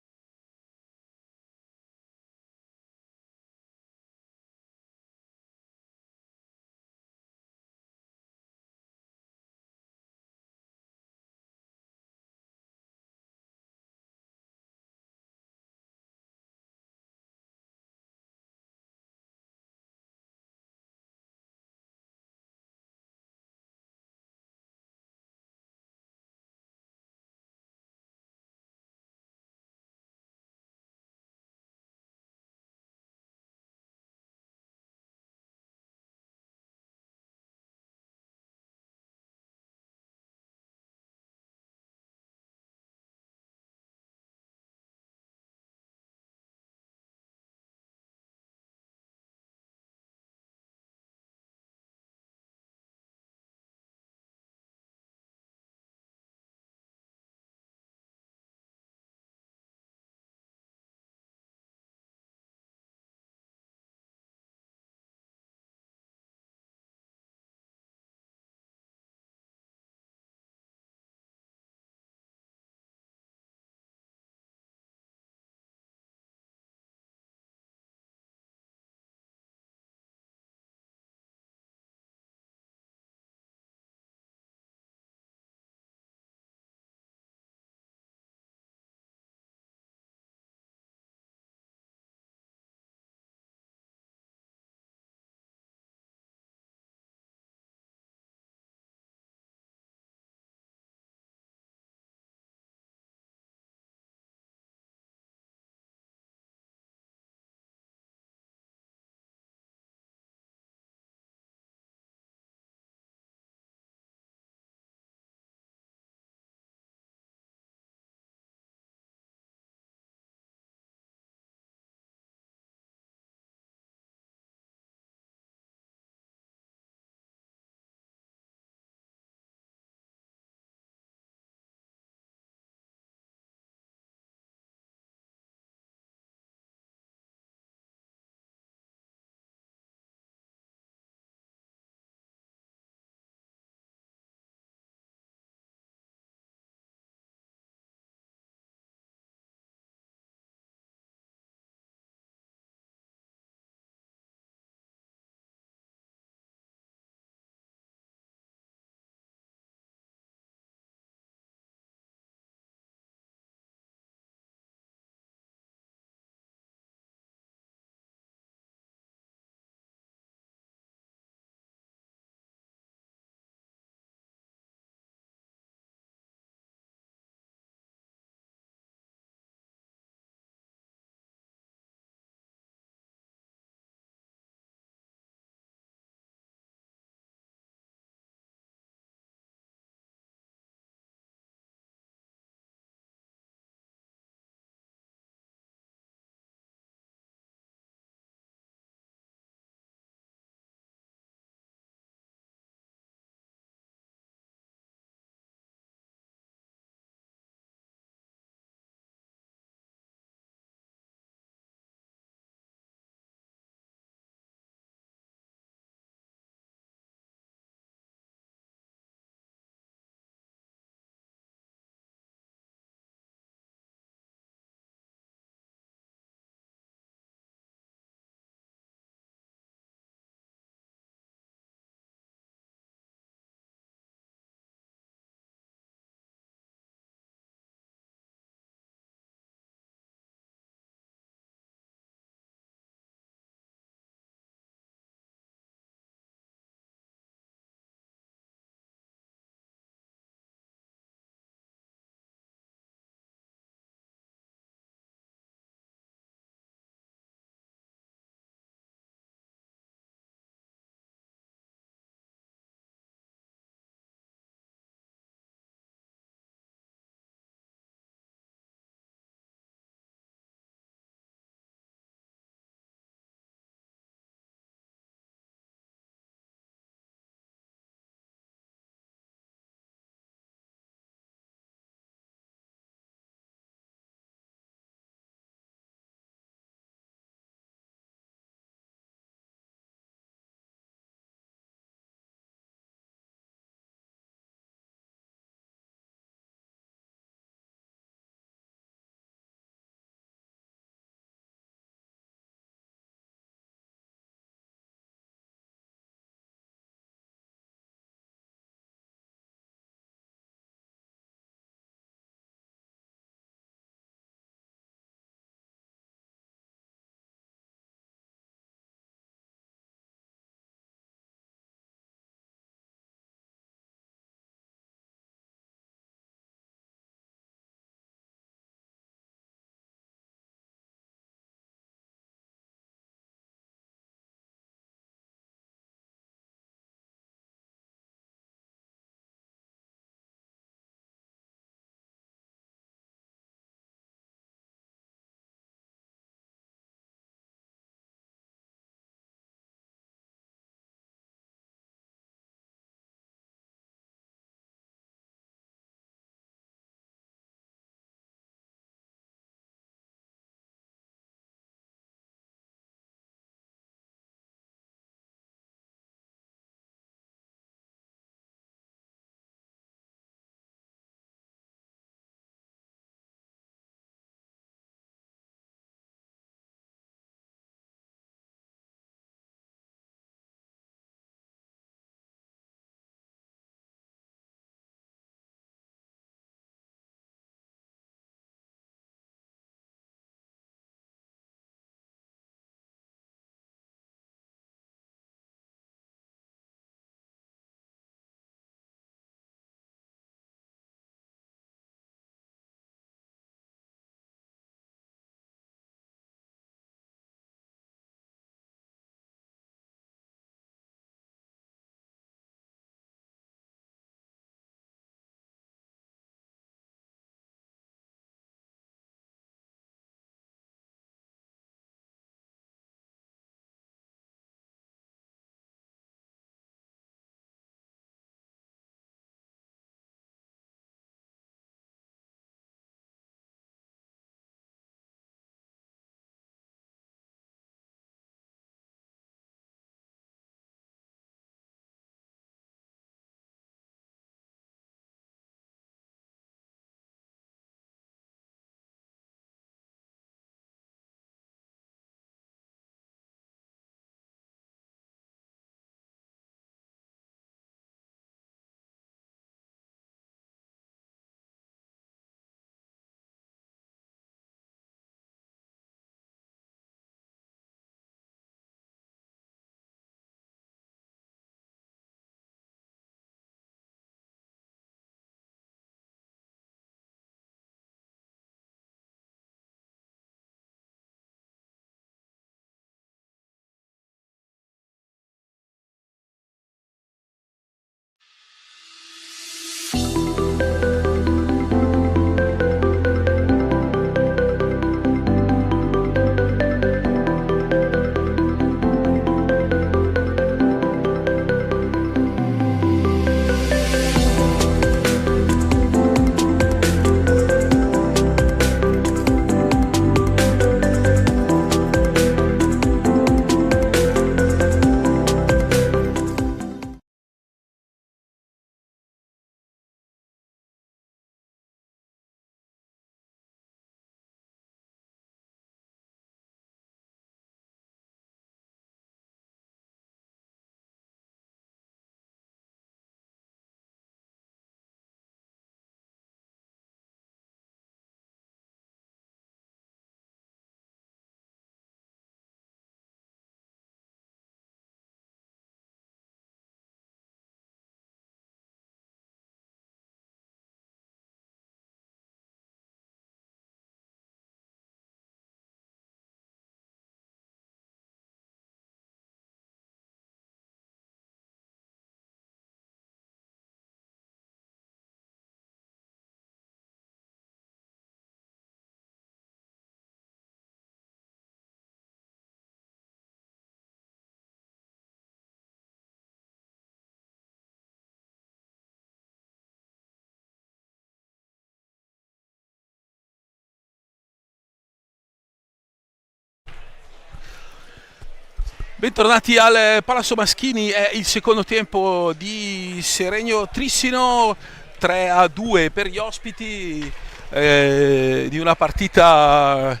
Bentornati al Palazzo Maschini, è il secondo tempo di Seregno Trissino, 3-2 per gli ospiti di una partita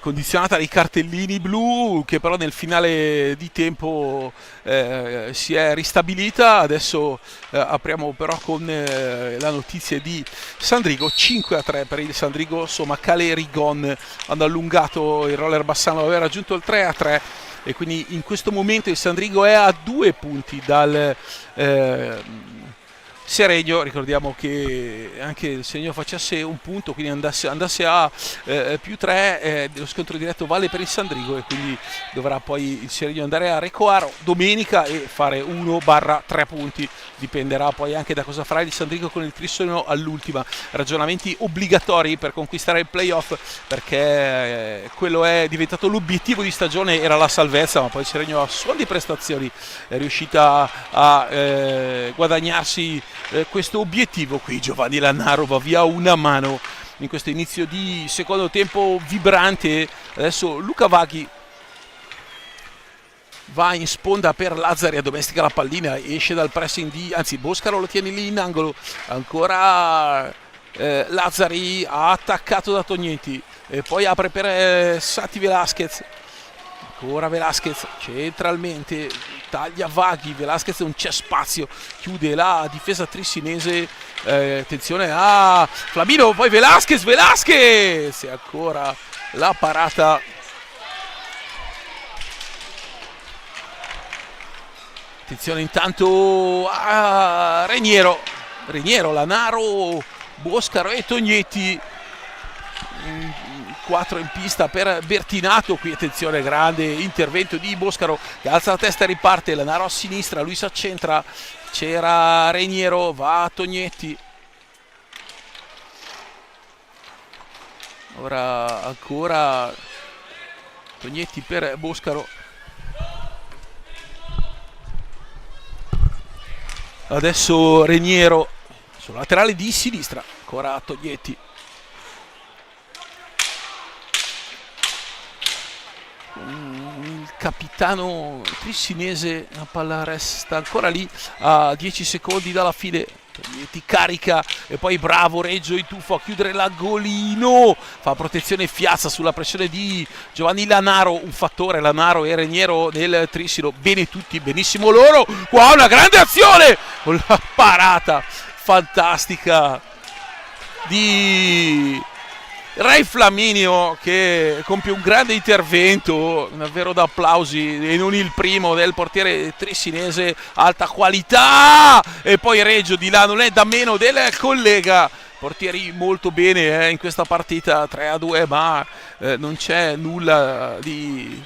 condizionata dai cartellini blu, che però nel finale di tempo si è ristabilita. Adesso apriamo però con la notizia di Sandrigo, 5-3 per il Sandrigo. Insomma, Cale Rigon hanno allungato il roller Bassano, aveva raggiunto il 3-3 e quindi in questo momento il Sandrigo è a 2 punti dal Seregno. Ricordiamo che anche il Seregno facesse un punto, quindi andasse a più 3, lo scontro diretto vale per il Sandrigo e quindi dovrà poi il Seregno andare a Recoaro domenica e fare 1/3 punti. Dipenderà poi anche da cosa farà il Sandrigo con il Trissino all'ultima. Ragionamenti obbligatori per conquistare il playoff, perché quello è diventato l'obiettivo di stagione, era la salvezza, ma poi il Seregno a suon di prestazioni è riuscita a guadagnarsi questo obiettivo. Qui Giovanni Lannaro va via una mano in questo inizio di secondo tempo vibrante. Adesso Luca Vaghi va in sponda per Lazzari, addomestica la pallina, esce dal pressing anzi Boscaro lo tiene lì in angolo, ancora Lazzari attaccato da Tognetti e poi apre per Santi Velasquez. Ancora Velasquez centralmente, taglia Vaghi, Velasquez non c'è spazio, chiude la difesa trissinese, attenzione a Flamino, poi Velasquez e ancora la parata. Attenzione intanto a Reniero, Lannaro, Boscaro e Tognetti. 4 in pista per Bertinato. Qui attenzione, grande intervento di Boscaro che alza la testa e riparte. Lannaro a sinistra, lui si accentra, c'era Reniero, va a Tognetti. Ora ancora Tognetti per Boscaro. Adesso Reniero sul laterale di sinistra, ancora Tognetti. Il capitano trissinese, la palla resta ancora lì a 10 secondi dalla fine. Tognetti carica e poi bravo Reggio in tuffo a chiudere l'angolino, fa protezione Fiazza sulla pressione di Giovanni Lannaro, un fattore Lannaro e Reniero nel Trissino, bene tutti, benissimo loro. Qua una grande azione con la parata fantastica di Ray Flaminio, che compie un grande intervento davvero da applausi, e non il primo del portiere trissinese, alta qualità. E poi Reggio di là non è da meno del collega, portieri molto bene in questa partita, 3-2, ma non c'è nulla di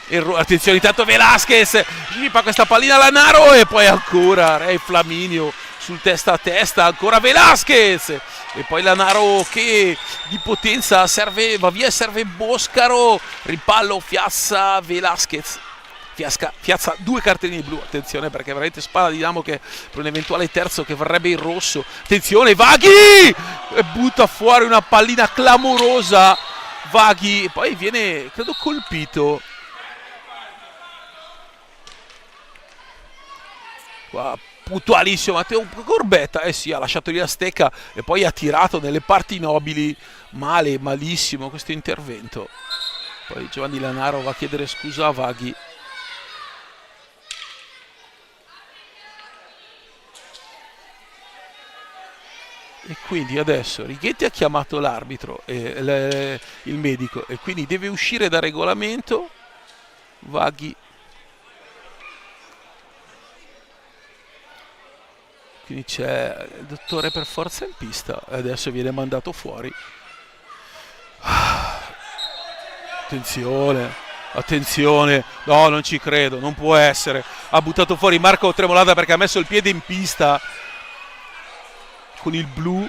errore. Attenzione intanto Velasquez, fa questa pallina Lannaro e poi ancora Ray Flaminio sul testa a testa, ancora Velasquez e poi Lannaro che di potenza serve, va via e serve Boscaro, ripallo Fiazza, Velasquez, Piazza 2 cartellini blu, attenzione perché veramente spada di Damocle per un eventuale terzo che varrebbe il rosso. Attenzione Vaghi e butta fuori una pallina clamorosa Vaghi, poi viene credo colpito qua, puntualissimo Matteo Corbetta, eh sì, ha lasciato lì la stecca e poi ha tirato nelle parti nobili, malissimo questo intervento. Poi Giovanni Lannaro va a chiedere scusa a Vaghi. E quindi adesso Righetti ha chiamato l'arbitro e il medico e quindi deve uscire dal regolamento. Vaghi, quindi c'è il dottore per forza in pista e adesso viene mandato fuori. Attenzione, no, non ci credo, non può essere. Ha buttato fuori Marco Tremolada perché ha messo il piede in pista con il blu,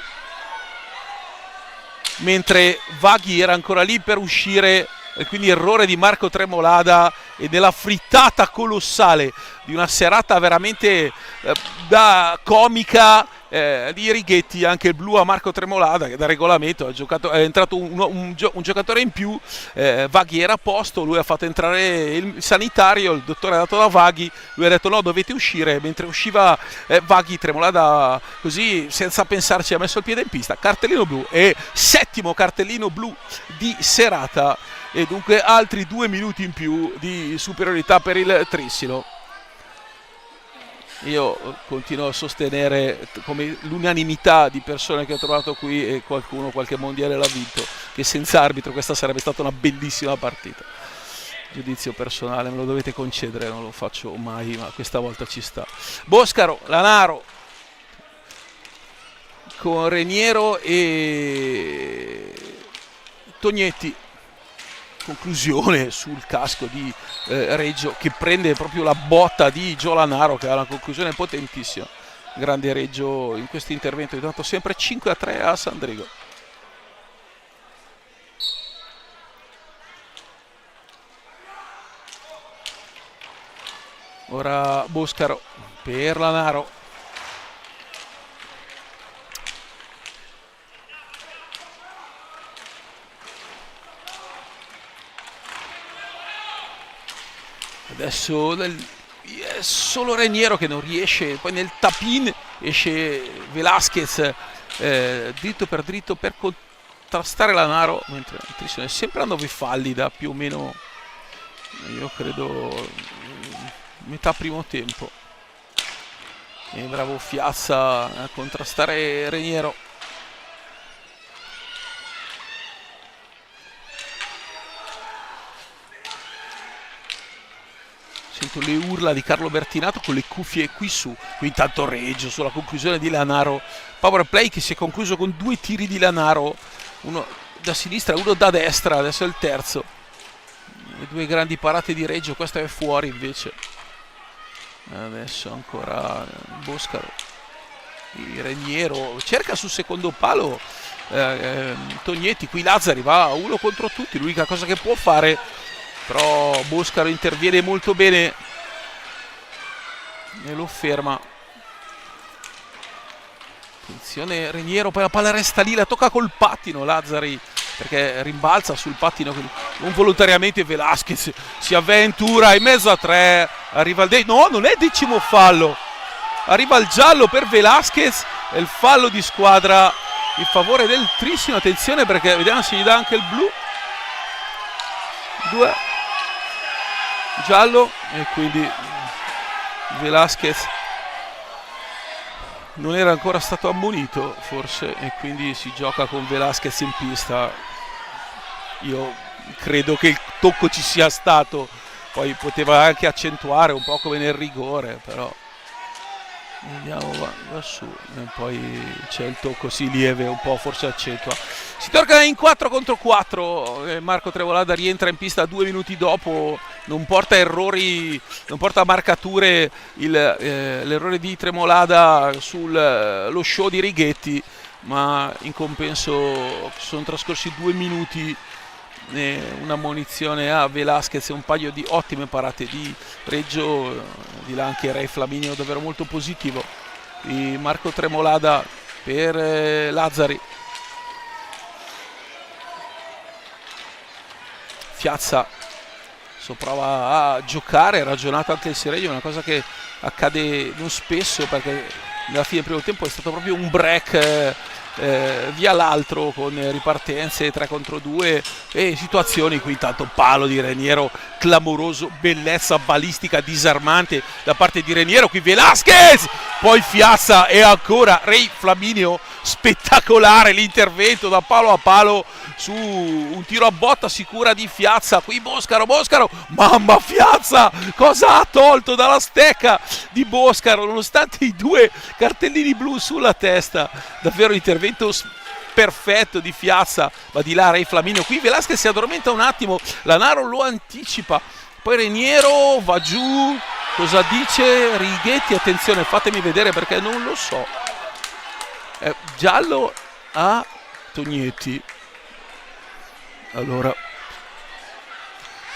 mentre Vaghi era ancora lì per uscire, e quindi errore di Marco Tremolada. E nella frittata colossale di una serata veramente da comica di Righetti, anche il blu a Marco Tremolada, che da regolamento è entrato un giocatore in più. Vaghi era a posto, lui ha fatto entrare il sanitario, il dottore ha dato da Vaghi, lui ha detto no, dovete uscire. Mentre usciva Vaghi, Tremolada così senza pensarci ha messo il piede in pista. Cartellino blu, e settimo cartellino blu di serata, e dunque altri 2 minuti in più di superiorità per il Trissino. Io continuo a sostenere, come l'unanimità di persone che ho trovato qui, e qualcuno qualche mondiale l'ha vinto, che senza arbitro questa sarebbe stata una bellissima partita. Giudizio personale, me lo dovete concedere, non lo faccio mai, ma questa volta ci sta. Boscaro, Lanaro con Reniero e Tognetti. Conclusione sul casco di Reggio, che prende proprio la botta di Gio Lanaro, che ha una conclusione potentissima. Grande Reggio in questo intervento, intanto sempre 5-3 a Sandrigo. Ora Boscaro per Lanaro. Adesso è solo Reniero che non riesce, poi nel tapin esce Velasquez dritto per contrastare Lanaro, mentre è sempre a 9 falli da più o meno, io credo, metà primo tempo. E bravo Fiazza a contrastare Reniero. Sento le urla di Carlo Bertinato con le cuffie qui su. Qui intanto Reggio sulla conclusione di Lanaro. Power play che si è concluso con 2 tiri di Lanaro, uno da sinistra e uno da destra. Adesso è il terzo. Le 2 grandi parate di Reggio, questa è fuori invece. Adesso ancora Boscaro. Reniero cerca sul secondo palo Tognetti. Qui Lazzari va uno contro tutti, l'unica cosa che può fare. Però Boscaro interviene molto bene e lo ferma. Attenzione Reniero, poi la palla resta lì, la tocca col pattino Lazzari, perché rimbalza sul pattino non volontariamente. Velasquez si avventura in mezzo a 3, arriva il no, non è il 10° fallo, arriva il giallo per Velasquez e il fallo di squadra in favore del Trissino. Attenzione, perché vediamo se gli dà anche il blu. 2 giallo, e quindi Velasquez non era ancora stato ammonito forse, e quindi si gioca con Velasquez in pista. Io credo che il tocco ci sia stato, poi poteva anche accentuare un po' come nel rigore, però andiamo va su, e poi c'è il tocco, sì, lieve, un po' forse accentua. Si torna in 4 contro 4. Marco Tremolada rientra in pista 2 minuti dopo, non porta errori, non porta marcature l'errore di Tremolada sullo show di Righetti, ma in compenso sono trascorsi 2 minuti. Una munizione a Velasquez e un paio di ottime parate di Reggio, di là anche Ray Flaminio davvero molto positivo di Marco Tremolada per Lazzari. Fiazza prova a giocare, ragionato anche il Seregno, una cosa che accade non spesso, perché nella fine del primo tempo è stato proprio un break via l'altro, con ripartenze 3 contro 2 e situazioni. Qui intanto palo di Reniero clamoroso, bellezza balistica disarmante da parte di Reniero. Qui Velasquez, poi Fiazza e ancora Ray Flaminio. Spettacolare l'intervento da palo a palo su un tiro a botta sicura di Fiazza. Qui Boscaro, mamma Fiazza, cosa ha tolto dalla stecca di Boscaro, nonostante i 2 cartellini blu sulla testa. Davvero intervento perfetto di Fiazza, ma di là Ray Flaminio. Qui Velasquez si addormenta un attimo, Lanaro lo anticipa, poi Reniero va giù. Cosa dice Righetti? Attenzione, fatemi vedere perché non lo so. Giallo a Tognetti. Allora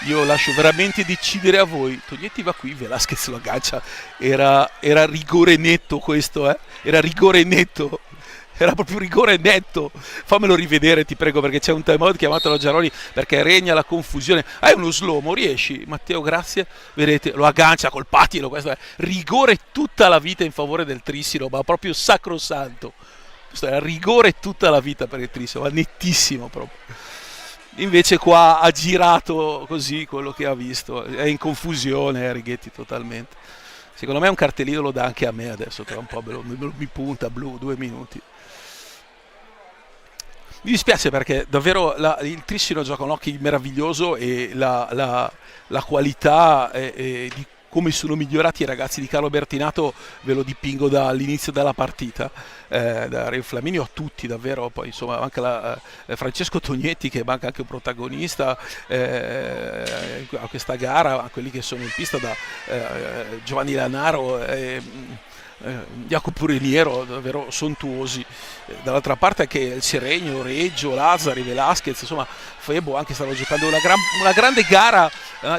io lascio veramente decidere a voi. Toglietti va qui, Velasquez lo aggancia. Era rigore netto questo, era rigore netto. Era proprio rigore netto. Fammelo rivedere, ti prego, perché c'è un timeout chiamato da Giaroni perché regna la confusione. Hai uno slow-mo, riesci? Matteo, grazie. Vedete, lo aggancia col patino. Questo è rigore tutta la vita in favore del Trissino, ma proprio sacrosanto. Questo è rigore tutta la vita per il Trissino, ma nettissimo proprio. Invece qua ha girato così quello che ha visto, è in confusione Righetti totalmente. Secondo me un cartellino lo dà anche a me adesso, tra un po' mi punta blu, 2 minuti. Mi dispiace perché davvero il Trissino gioca un hockey meraviglioso e la qualità di come sono migliorati i ragazzi di Carlo Bertinato ve lo dipingo dall'inizio della partita, da Re Flaminio a tutti davvero, poi insomma manca Francesco Tognetti che manca anche un protagonista a questa gara, a quelli che sono in pista da Giovanni Lanaro Jacopo Reniero, davvero sontuosi. Dall'altra parte anche il Seregno, Reggio, Lazzari, Velasquez, insomma Febo anche stanno giocando una grande gara.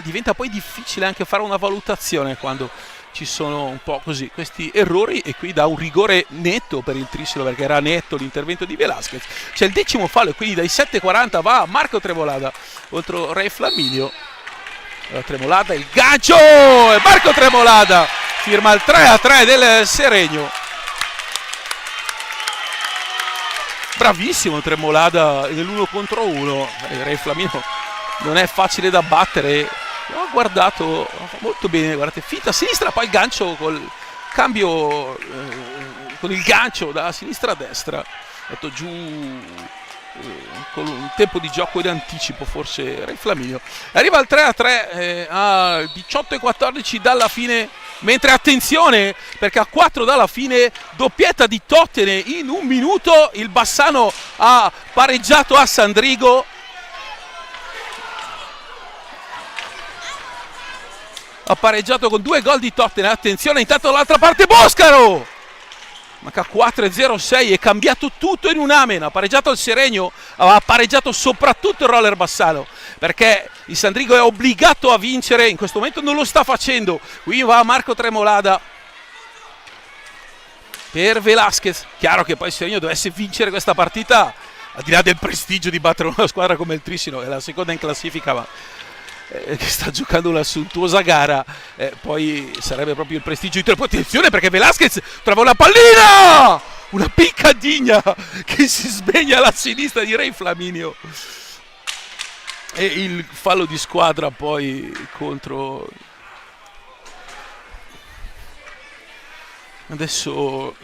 Diventa poi difficile anche fare una valutazione quando ci sono un po' così questi errori, e qui da un rigore netto per il Trissino perché era netto l'intervento di Velasquez. C'è il 10° fallo e quindi dai 7,40 va Marco Tremolada contro Re Flaminio. Tremolada, il gancio e Marco Tremolada firma il 3-3 del Seregno. Bravissimo Tremolada nell'1 contro 1. Re Flaminio non è facile da battere. Ho guardato molto bene, guardate, finta a sinistra, poi il gancio col cambio con il gancio da sinistra a destra, metto giù con un tempo di gioco in anticipo forse Re Flaminio. Arriva al 3-3 a 18:14 dalla fine, mentre attenzione perché a 4 dalla fine doppietta di Tottene in 1 minuto. Il Bassano ha pareggiato a Sandrigo. Ha pareggiato con 2 gol di Tottene. Attenzione, intanto dall'altra parte Boscaro. Manca 4-0-6, è cambiato tutto in un amen. Ha pareggiato il Seregno, ha pareggiato soprattutto il Roller Bassano, perché il Sandrigo è obbligato a vincere. In questo momento non lo sta facendo. Qui va Marco Tremolada per Velasquez. Chiaro che poi il Seregno dovesse vincere questa partita, al di là del prestigio di battere una squadra come il Trissino, è la seconda in classifica, ma che sta giocando una sontuosa gara, poi sarebbe proprio il prestigio di troppo. Attenzione perché Velasquez trova una pallina, una piccadigna che si sveglia alla sinistra di Re Flaminio, e il fallo di squadra poi contro. Adesso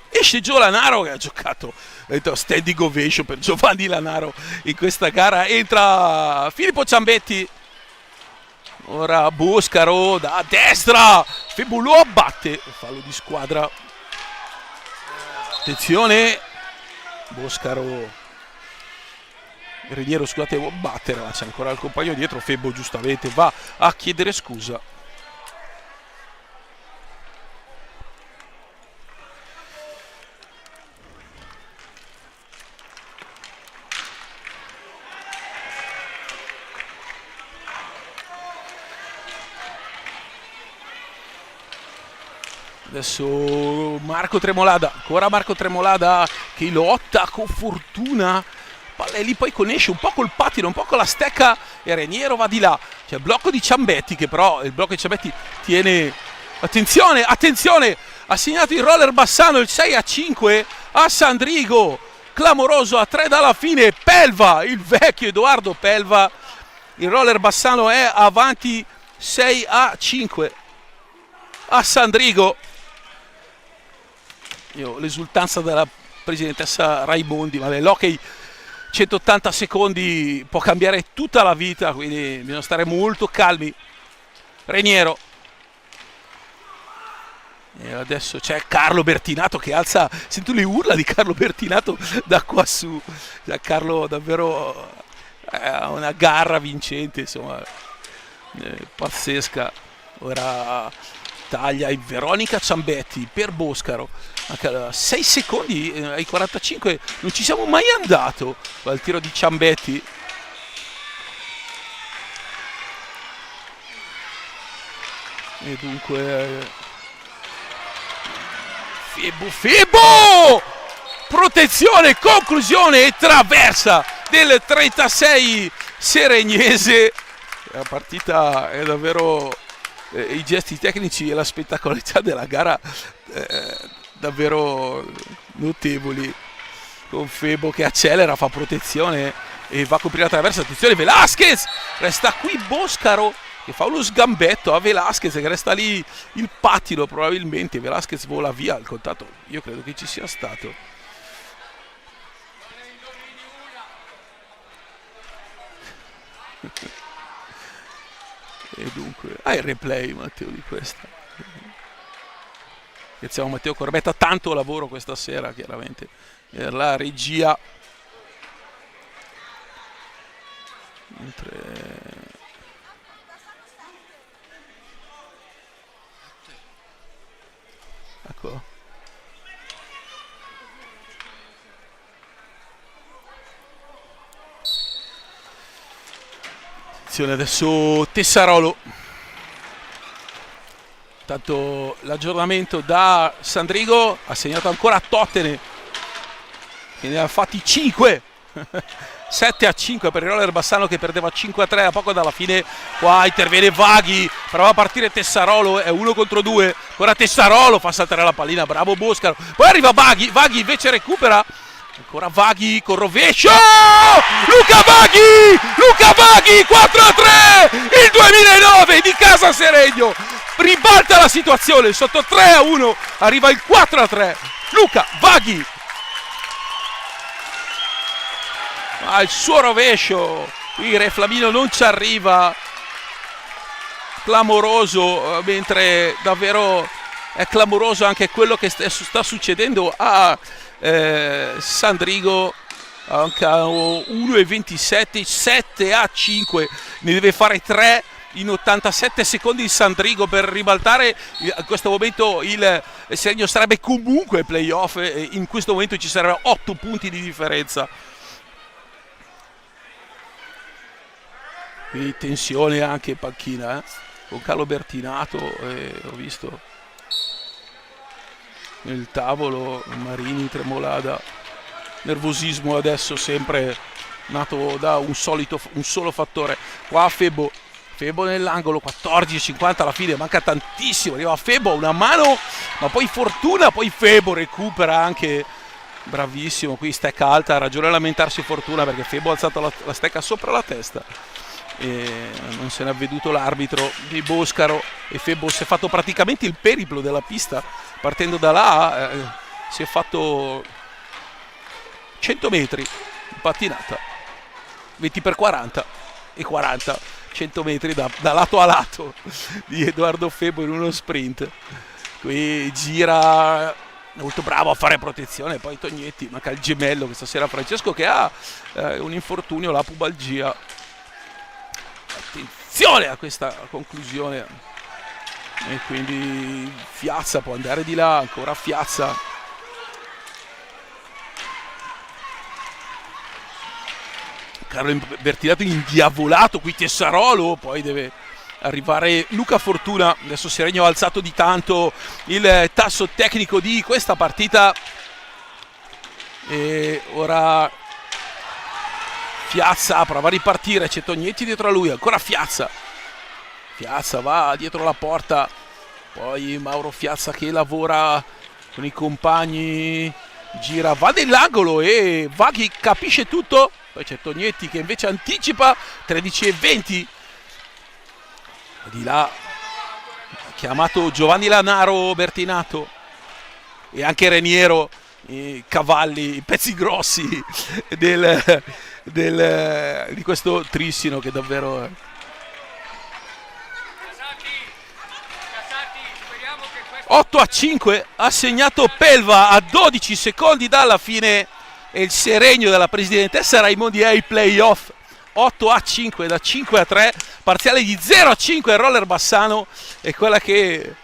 esce Gio Lanaro che ha giocato standing ovation per Giovanni Lanaro in questa gara. Entra Filippo Ciambetti. Ora Boscaro da destra, Febulò abbatte, fallo di squadra. Attenzione, Boscaro, Reniero scusate può battere, ma c'è ancora il compagno dietro. Febbo giustamente va a chiedere scusa. Adesso Marco Tremolada, ancora Marco Tremolada che lotta con fortuna. Palla lì, poi esce un po' col pattino, un po' con la stecca, e Reniero va di là. C'è il blocco di Ciambetti che però il blocco di Ciambetti tiene. Attenzione, attenzione! Ha segnato il Roller Bassano il 6-5 a Sandrigo. Clamoroso a 3 dalla fine. Pelva, il vecchio Edoardo Pelva. Il Roller Bassano è avanti 6-5 a Sandrigo. L'esultanza della presidentessa Raimondi, ma l'hockey 180 secondi può cambiare tutta la vita, quindi bisogna stare molto calmi. Reniero, e adesso c'è Carlo Bertinato che alza, sento le urla di Carlo Bertinato da qua su. Carlo davvero ha una garra vincente, insomma, pazzesca. Ora taglia in Veronica Ciambetti per Boscaro, anche 6 secondi ai 45 non ci siamo mai andato al tiro di Ciambetti. E dunque Febo! Protezione, conclusione e traversa del 36 seregnese. La partita è davvero, i gesti tecnici e la spettacolarità della gara davvero notevoli, con Febo che accelera, fa protezione e va a coprire la traversa. Attenzione, Velasquez, resta qui Boscaro che fa uno sgambetto a Velasquez che resta lì il pattino, probabilmente Velasquez vola via. Il contatto io credo che ci sia stato. E dunque il replay, Matteo, di questa. Ringraziamo Matteo Corbetta, tanto lavoro questa sera chiaramente per la regia. Mentre ecco, attenzione adesso Tessarolo. Tanto l'aggiornamento da Sandrigo ha segnato ancora Tottenham che ne ha fatti 5. 7-5 per il Roller Bassano che perdeva 5-3 a poco dalla fine. Qua interviene Vaghi, prova a partire Tessarolo, è 1 contro 2. Ora Tessarolo fa saltare la pallina, bravo Boscaro. Poi arriva Vaghi invece recupera. Ancora Vaghi con rovescio. Luca Vaghi 4-3. Il 2009 di Casa Seregno ribalta la situazione, sotto 3-1 arriva il 4-3. Luca Vaghi, il suo rovescio, qui Re Flamino non ci arriva, clamoroso, mentre davvero è clamoroso anche quello che sta succedendo a Sandrigo. Anche 1,27, 7-5, ne deve fare 3 in 87 secondi il Sandrigo per ribaltare. A questo momento il segno sarebbe comunque playoff, in questo momento ci sarebbero 8 punti di differenza. Quindi tensione anche in panchina, con Carlo Bertinato, ho visto nel tavolo Marini, Tremolada, nervosismo adesso sempre nato da un solo fattore. Qua Febo nell'angolo, 14-50 alla fine, manca tantissimo, arriva Febo, una mano, ma poi fortuna, poi Febo recupera anche, bravissimo, qui stecca alta, ha ragione a lamentarsi fortuna perché Febo ha alzato la stecca sopra la testa e non se ne è avveduto l'arbitro di Boscaro e Febo si è fatto praticamente il periplo della pista, partendo da là si è fatto 100 metri in pattinata, 20x40 e 40, 100 metri da lato a lato di Edoardo Febo in uno sprint. Qui gira, molto bravo a fare protezione, poi Tognetti, manca il gemello questa sera Francesco che ha un infortunio, la pubalgia. Attenzione a questa conclusione e quindi Fiazza può andare di là, ancora Fiazza. Carlo Bertinato indiavolato, qui Tessarolo, poi deve arrivare Luca Fortuna. Adesso Seregno ha alzato di tanto il tasso tecnico di questa partita e ora Fiazza prova a ripartire, c'è Tognetti dietro a lui, ancora Fiazza va dietro la porta, poi Mauro Fiazza che lavora con i compagni, gira, va nell'angolo e Vaghi capisce tutto. Poi c'è Tognetti che invece anticipa, 13-20. Di là ha chiamato Giovanni Lanaro Bertinato e anche Reniero, i cavalli, i pezzi grossi di questo Trissino che davvero 8-5 ha segnato Pelva a 12 secondi dalla fine e il Seregno della presidentessa Raimondi è ai playoff. 8-5 da 5-3, parziale di 0-5 il Roller Bassano è quella che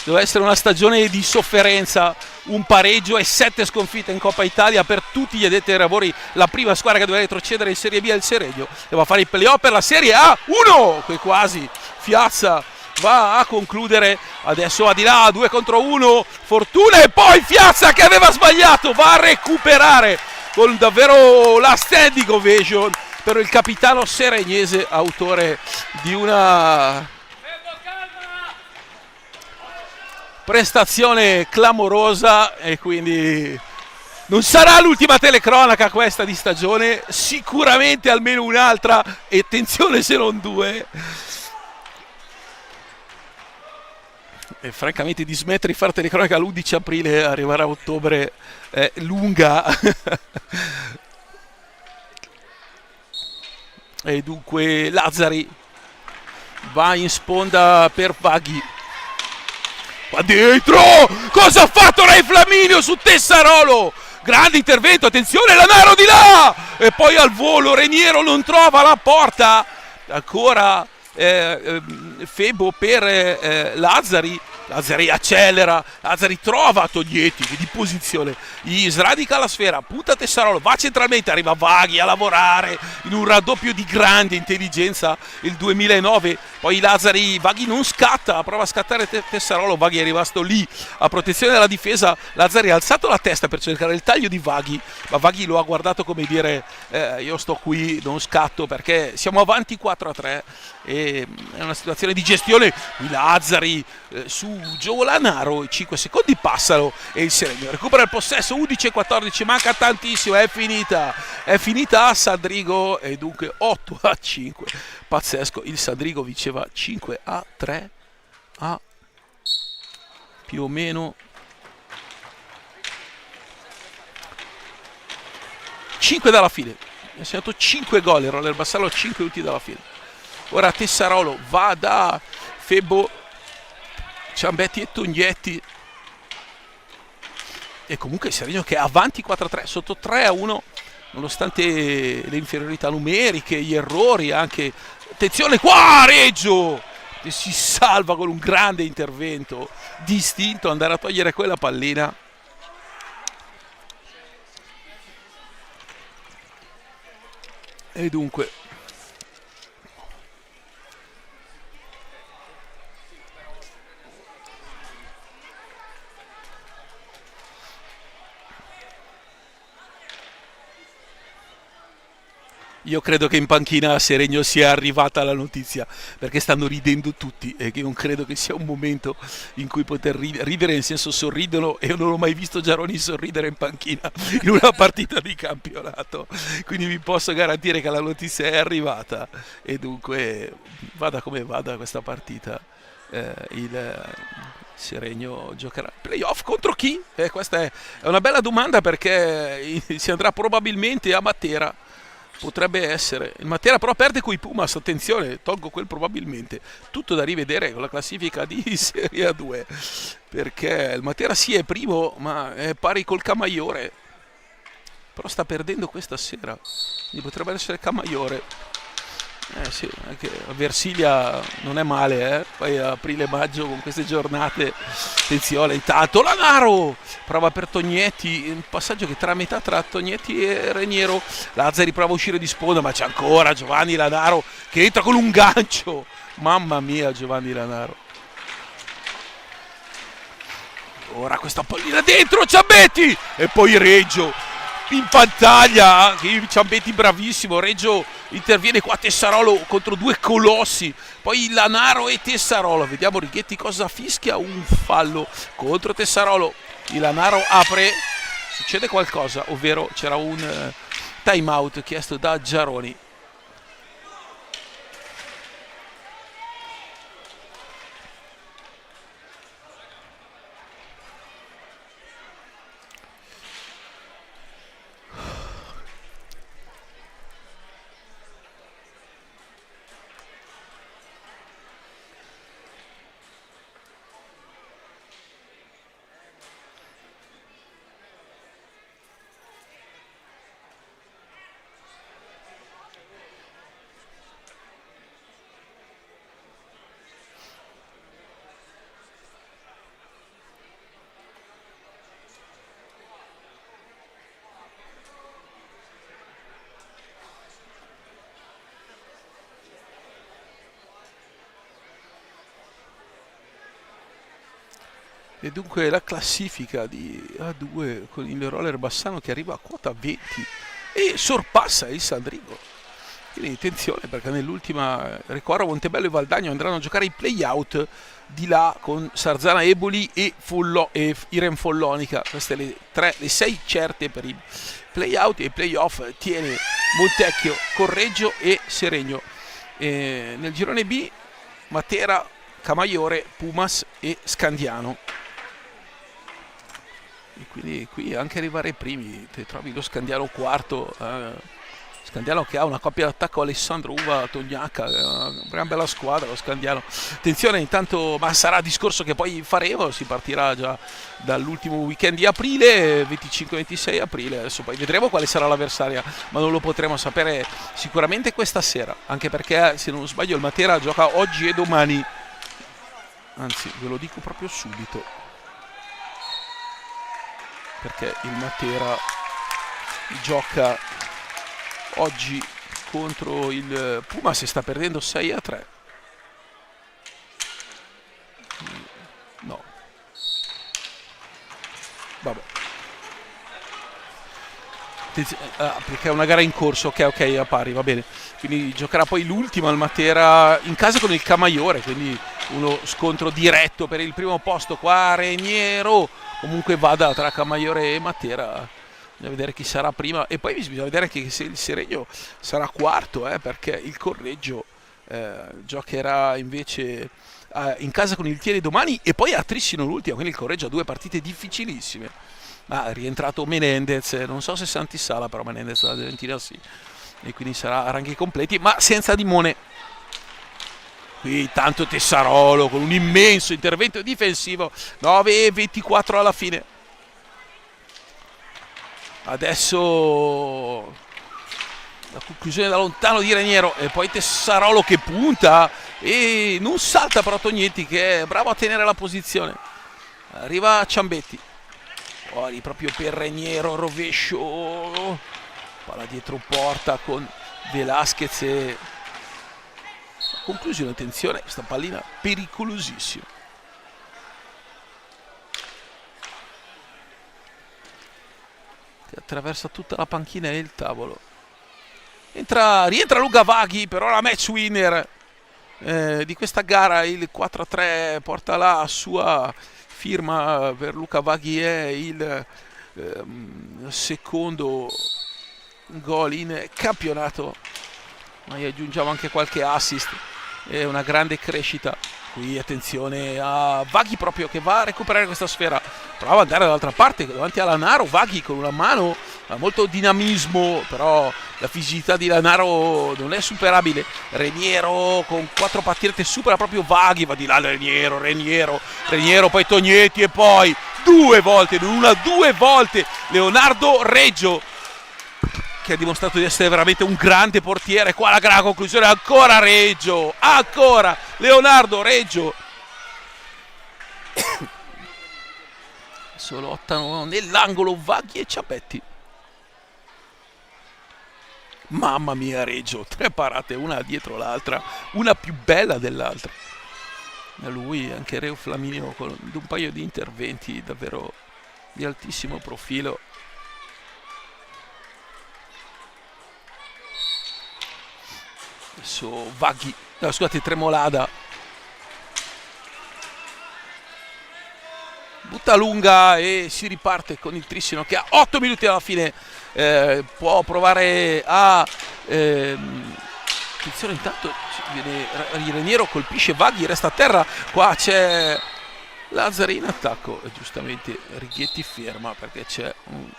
deve essere una stagione di sofferenza, un pareggio e 7 sconfitte in Coppa Italia per tutti gli addetti ai lavori. La prima squadra che doveva retrocedere in Serie B è il Seregno, e va a fare i playoff per la Serie A. 1, qui quasi Fiazza va a concludere, adesso va di là, 2 contro 1, Fortuna, e poi Fiazza che aveva sbagliato va a recuperare con davvero la standing ovation per il capitano seregnese, autore di una prestazione clamorosa. E quindi non sarà l'ultima telecronaca questa di stagione, sicuramente almeno un'altra, e attenzione se non 2. E francamente dismettere di fare telecronaca l'11 aprile, arrivare a ottobre è lunga. E dunque Lazzari va in sponda per Vaghi, qua dentro, cosa ha fatto Ray Flaminio su Tessarolo? Grande intervento, attenzione, Lanaro di là, e poi al volo Reniero non trova la porta, ancora Febo per Lazzari. Lazzari accelera, Lazzari trova Tognetti di posizione, gli sradica la sfera, punta Tessarolo, va centralmente, arriva Vaghi a lavorare in un raddoppio di grande intelligenza il 2009, poi Lazzari, Vaghi non scatta, prova a scattare Tessarolo, Vaghi è rimasto lì a protezione della difesa, Lazzari ha alzato la testa per cercare il taglio di Vaghi, ma Vaghi lo ha guardato come dire io sto qui, non scatto perché siamo avanti 4-3, e è una situazione di gestione. Qui Lazzari su Gio Lanaro, 5 secondi passano e il Seregno recupera il possesso, 11-14, manca tantissimo, è finita a Sandrigo, e dunque 8-5, pazzesco, il Sandrigo vinceva 5-3 a più o meno 5 dalla fine, ha segnato 5 gol, il Roller Bassallo 5 minuti dalla fine. Ora Tessarolo va da Febo, Ciambetti e Tognetti, e comunque il Seregno che è avanti 4-3, sotto 3-1 nonostante le inferiorità numeriche, gli errori anche. Attenzione qua, Reggio che si salva con un grande intervento distinto, andare a togliere quella pallina. E dunque io credo che in panchina a Seregno sia arrivata la notizia, perché stanno ridendo tutti, e che non credo che sia un momento in cui poter ridere, nel senso sorridono, e io non ho mai visto Giaroni sorridere in panchina in una partita di campionato, quindi vi posso garantire che la notizia è arrivata, e dunque vada come vada questa partita, il Seregno giocherà playoff contro chi? Questa è una bella domanda, perché si andrà probabilmente a Matera. Potrebbe essere. Il Matera però perde coi Pumas, attenzione, tolgo quel probabilmente. Tutto da rivedere con la classifica di Serie A2, perché il Matera sì è primo, ma è pari col Camaiore. Però sta perdendo questa sera, quindi potrebbe essere Camaiore. Sì, anche Versilia non è male, poi aprile-maggio con queste giornate. Attenzione, intanto Lanaro prova per Tognetti, un passaggio che tra metà tra Tognetti e Reniero. Lazzari prova a uscire di sponda, ma c'è ancora Giovanni Lanaro che entra con un gancio. Mamma mia, Giovanni Lanaro. Ora questa pallina dentro, Ciambetti, e poi Reggio in pantaglia, anche Ciambetti bravissimo. Reggio interviene qua, Tessarolo contro due colossi, poi Lanaro e Tessarolo, vediamo Righetti cosa fischia, un fallo contro Tessarolo. Il Lanaro apre, succede qualcosa, ovvero c'era un time out chiesto da Giaroni. E dunque la classifica di A2 con il roller Bassano che arriva a quota 20 e sorpassa il Sandrigo. Quindi attenzione perché nell'ultima Requaro, Montebello e Valdagno andranno a giocare i play-out di là con Sarzana Eboli e Irem Follonica. Queste le 6 certe per i play-out, e i play-off tiene Montecchio, Correggio e Seregno. Nel girone B Matera, Camaiore, Pumas e Scandiano. E quindi qui anche arrivare ai primi, ti trovi lo Scandiano quarto, Scandiano che ha una coppia d'attacco Alessandro Uva Tognacca, una bella squadra lo Scandiano. Attenzione intanto, ma sarà discorso che poi faremo, si partirà già dall'ultimo weekend di aprile, 25-26 aprile, adesso poi vedremo quale sarà l'avversaria, ma non lo potremo sapere sicuramente questa sera, anche perché se non sbaglio il Matera gioca oggi e domani, anzi ve lo dico proprio subito, perché il Matera gioca oggi contro il Pumas e sta perdendo 6-3. No, vabbè, perché è una gara in corso. Ok, a pari, va bene. Quindi giocherà poi l'ultima al Matera in casa con il Camaiore, quindi uno scontro diretto per il primo posto qua. Reniero comunque vada tra Camaiore e Matera, bisogna vedere chi sarà prima, e poi bisogna vedere anche se il Seregno sarà quarto, perché il Correggio giocherà invece in casa con il Tiene domani e poi a Trissino l'ultima, quindi il Correggio ha 2 partite difficilissime. Ma è rientrato Menendez, non so se Santi Sala, però Menendez dalla Argentina sì, e quindi sarà a ranghi completi, ma senza Dimone. Qui tanto Tessarolo con un immenso intervento difensivo, 9-24 alla fine. Adesso la conclusione da lontano di Reniero e poi Tessarolo che punta e non salta però Tognetti, che è bravo a tenere la posizione. Arriva Ciambetti, fuori proprio per Reniero, rovescio, palla dietro porta con Velasquez e conclusione. Attenzione, questa pallina pericolosissima. Che attraversa tutta la panchina e il tavolo. Rientra Luca Vaghi, però la match winner di questa gara, il 4-3, porta la sua firma. Per Luca Vaghi è il secondo gol in campionato, ma gli aggiungiamo anche qualche assist e una grande crescita. Qui attenzione a Vaghi proprio che va a recuperare questa sfera, prova ad andare dall'altra parte davanti a Lanaro. Vaghi con una mano, ha molto dinamismo, però la fisicità di Lanaro non è superabile. Reniero con 4 pattinte supera proprio Vaghi, va di là Reniero, poi Tognetti e poi 2 volte Leonardo Reggio, che ha dimostrato di essere veramente un grande portiere. Qua la gran conclusione, ancora Reggio, ancora Leonardo Reggio. Lottano nell'angolo Vaghi e Ciapetti. Mamma mia Reggio, 3 parate una dietro l'altra, una più bella dell'altra. Da lui anche Reo Flaminio con un paio di interventi davvero di altissimo profilo. Adesso Vaghi, no, scusate, Tremolada butta lunga e si riparte con il Trissino che a 8 minuti alla fine può provare a attenzione, intanto viene Reniero, colpisce Vaghi, resta a terra. Qua c'è Lazzari in attacco e giustamente Righetti ferma perché c'è un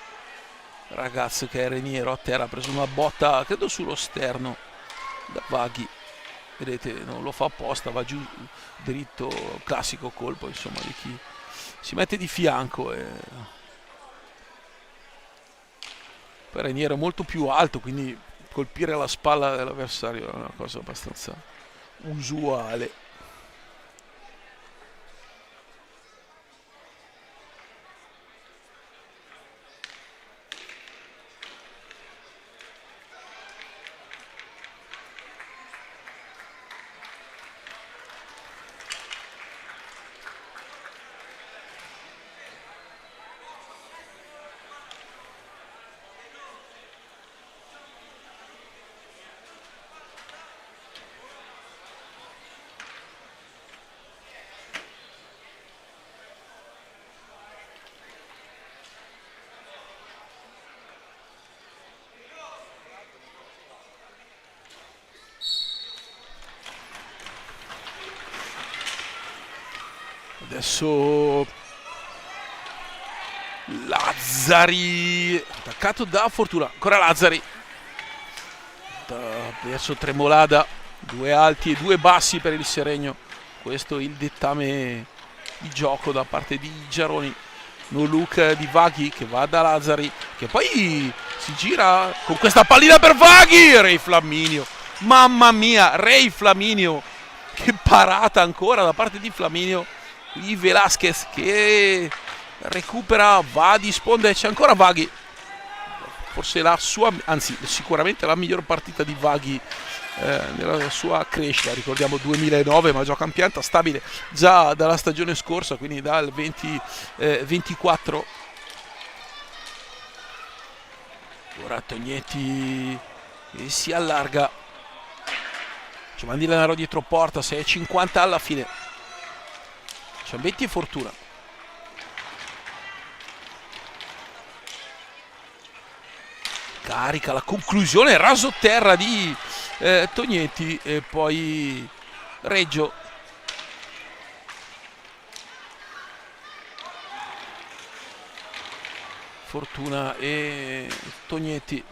ragazzo che è Reniero a terra, ha preso una botta credo sullo sterno da Vaghi, vedete, non lo fa apposta, va giù dritto, classico colpo insomma di chi si mette di fianco. Per Reniero è molto più alto, quindi colpire la spalla dell'avversario è una cosa abbastanza usuale. Adesso Lazzari, attaccato da Fortuna, ancora Lazzari, verso Tremolada, 2 alti e 2 bassi per il Seregno. Questo è il dettame di gioco da parte di Giaroni. No look di Vaghi che va da Lazzari, che poi si gira con questa pallina per Vaghi. Ray Flaminio, mamma mia, Ray Flaminio, che parata ancora da parte di Flaminio. Qui Velasquez che recupera, va di sponda e c'è ancora Vaghi. Forse la sua, anzi sicuramente la miglior partita di Vaghi nella sua crescita. Ricordiamo 2009, ma gioca in pianta stabile già dalla stagione scorsa, quindi dal 2024. Ora Tognetti si allarga, Giovanni Lanaro dietro porta, 6:50 alla fine. Ciambetti e Fortuna. Carica la conclusione, rasoterra di Tognetti e poi Reggio. Fortuna e Tognetti.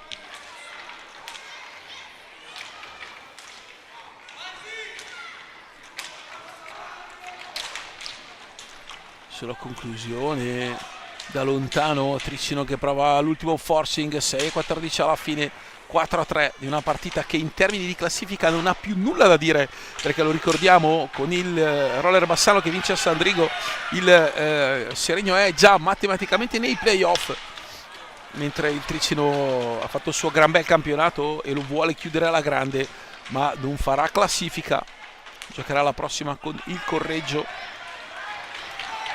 Sulla conclusione da lontano Trissino che prova l'ultimo forcing, 6:14 alla fine, 4-3 di una partita che in termini di classifica non ha più nulla da dire, perché lo ricordiamo, con il Roller Bassano che vince a Sandrigo il Seregno è già matematicamente nei playoff, mentre il Trissino ha fatto il suo gran bel campionato e lo vuole chiudere alla grande, ma non farà classifica, giocherà la prossima con il Correggio.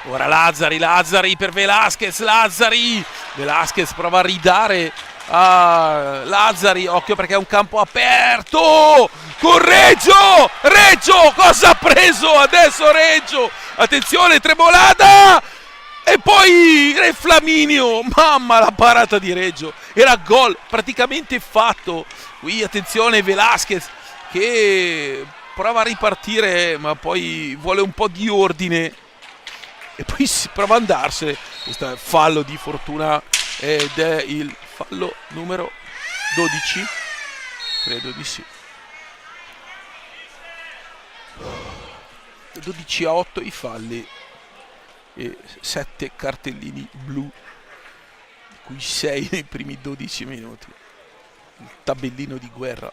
Ora Lazzari per Velasquez, Velasquez prova a ridare a Lazzari, occhio perché è un campo aperto, con Reggio, cosa ha preso adesso Reggio, attenzione Tremolada e poi Re Flaminio, mamma la parata di Reggio, era gol praticamente fatto. Qui attenzione Velasquez che prova a ripartire ma poi vuole un po' di ordine e poi si prova ad andarsene. Questo è il fallo di Fortuna ed è il fallo numero 12, credo di sì. 12-8 i falli e 7 cartellini blu, di cui 6 nei primi 12 minuti. Il tabellino di guerra.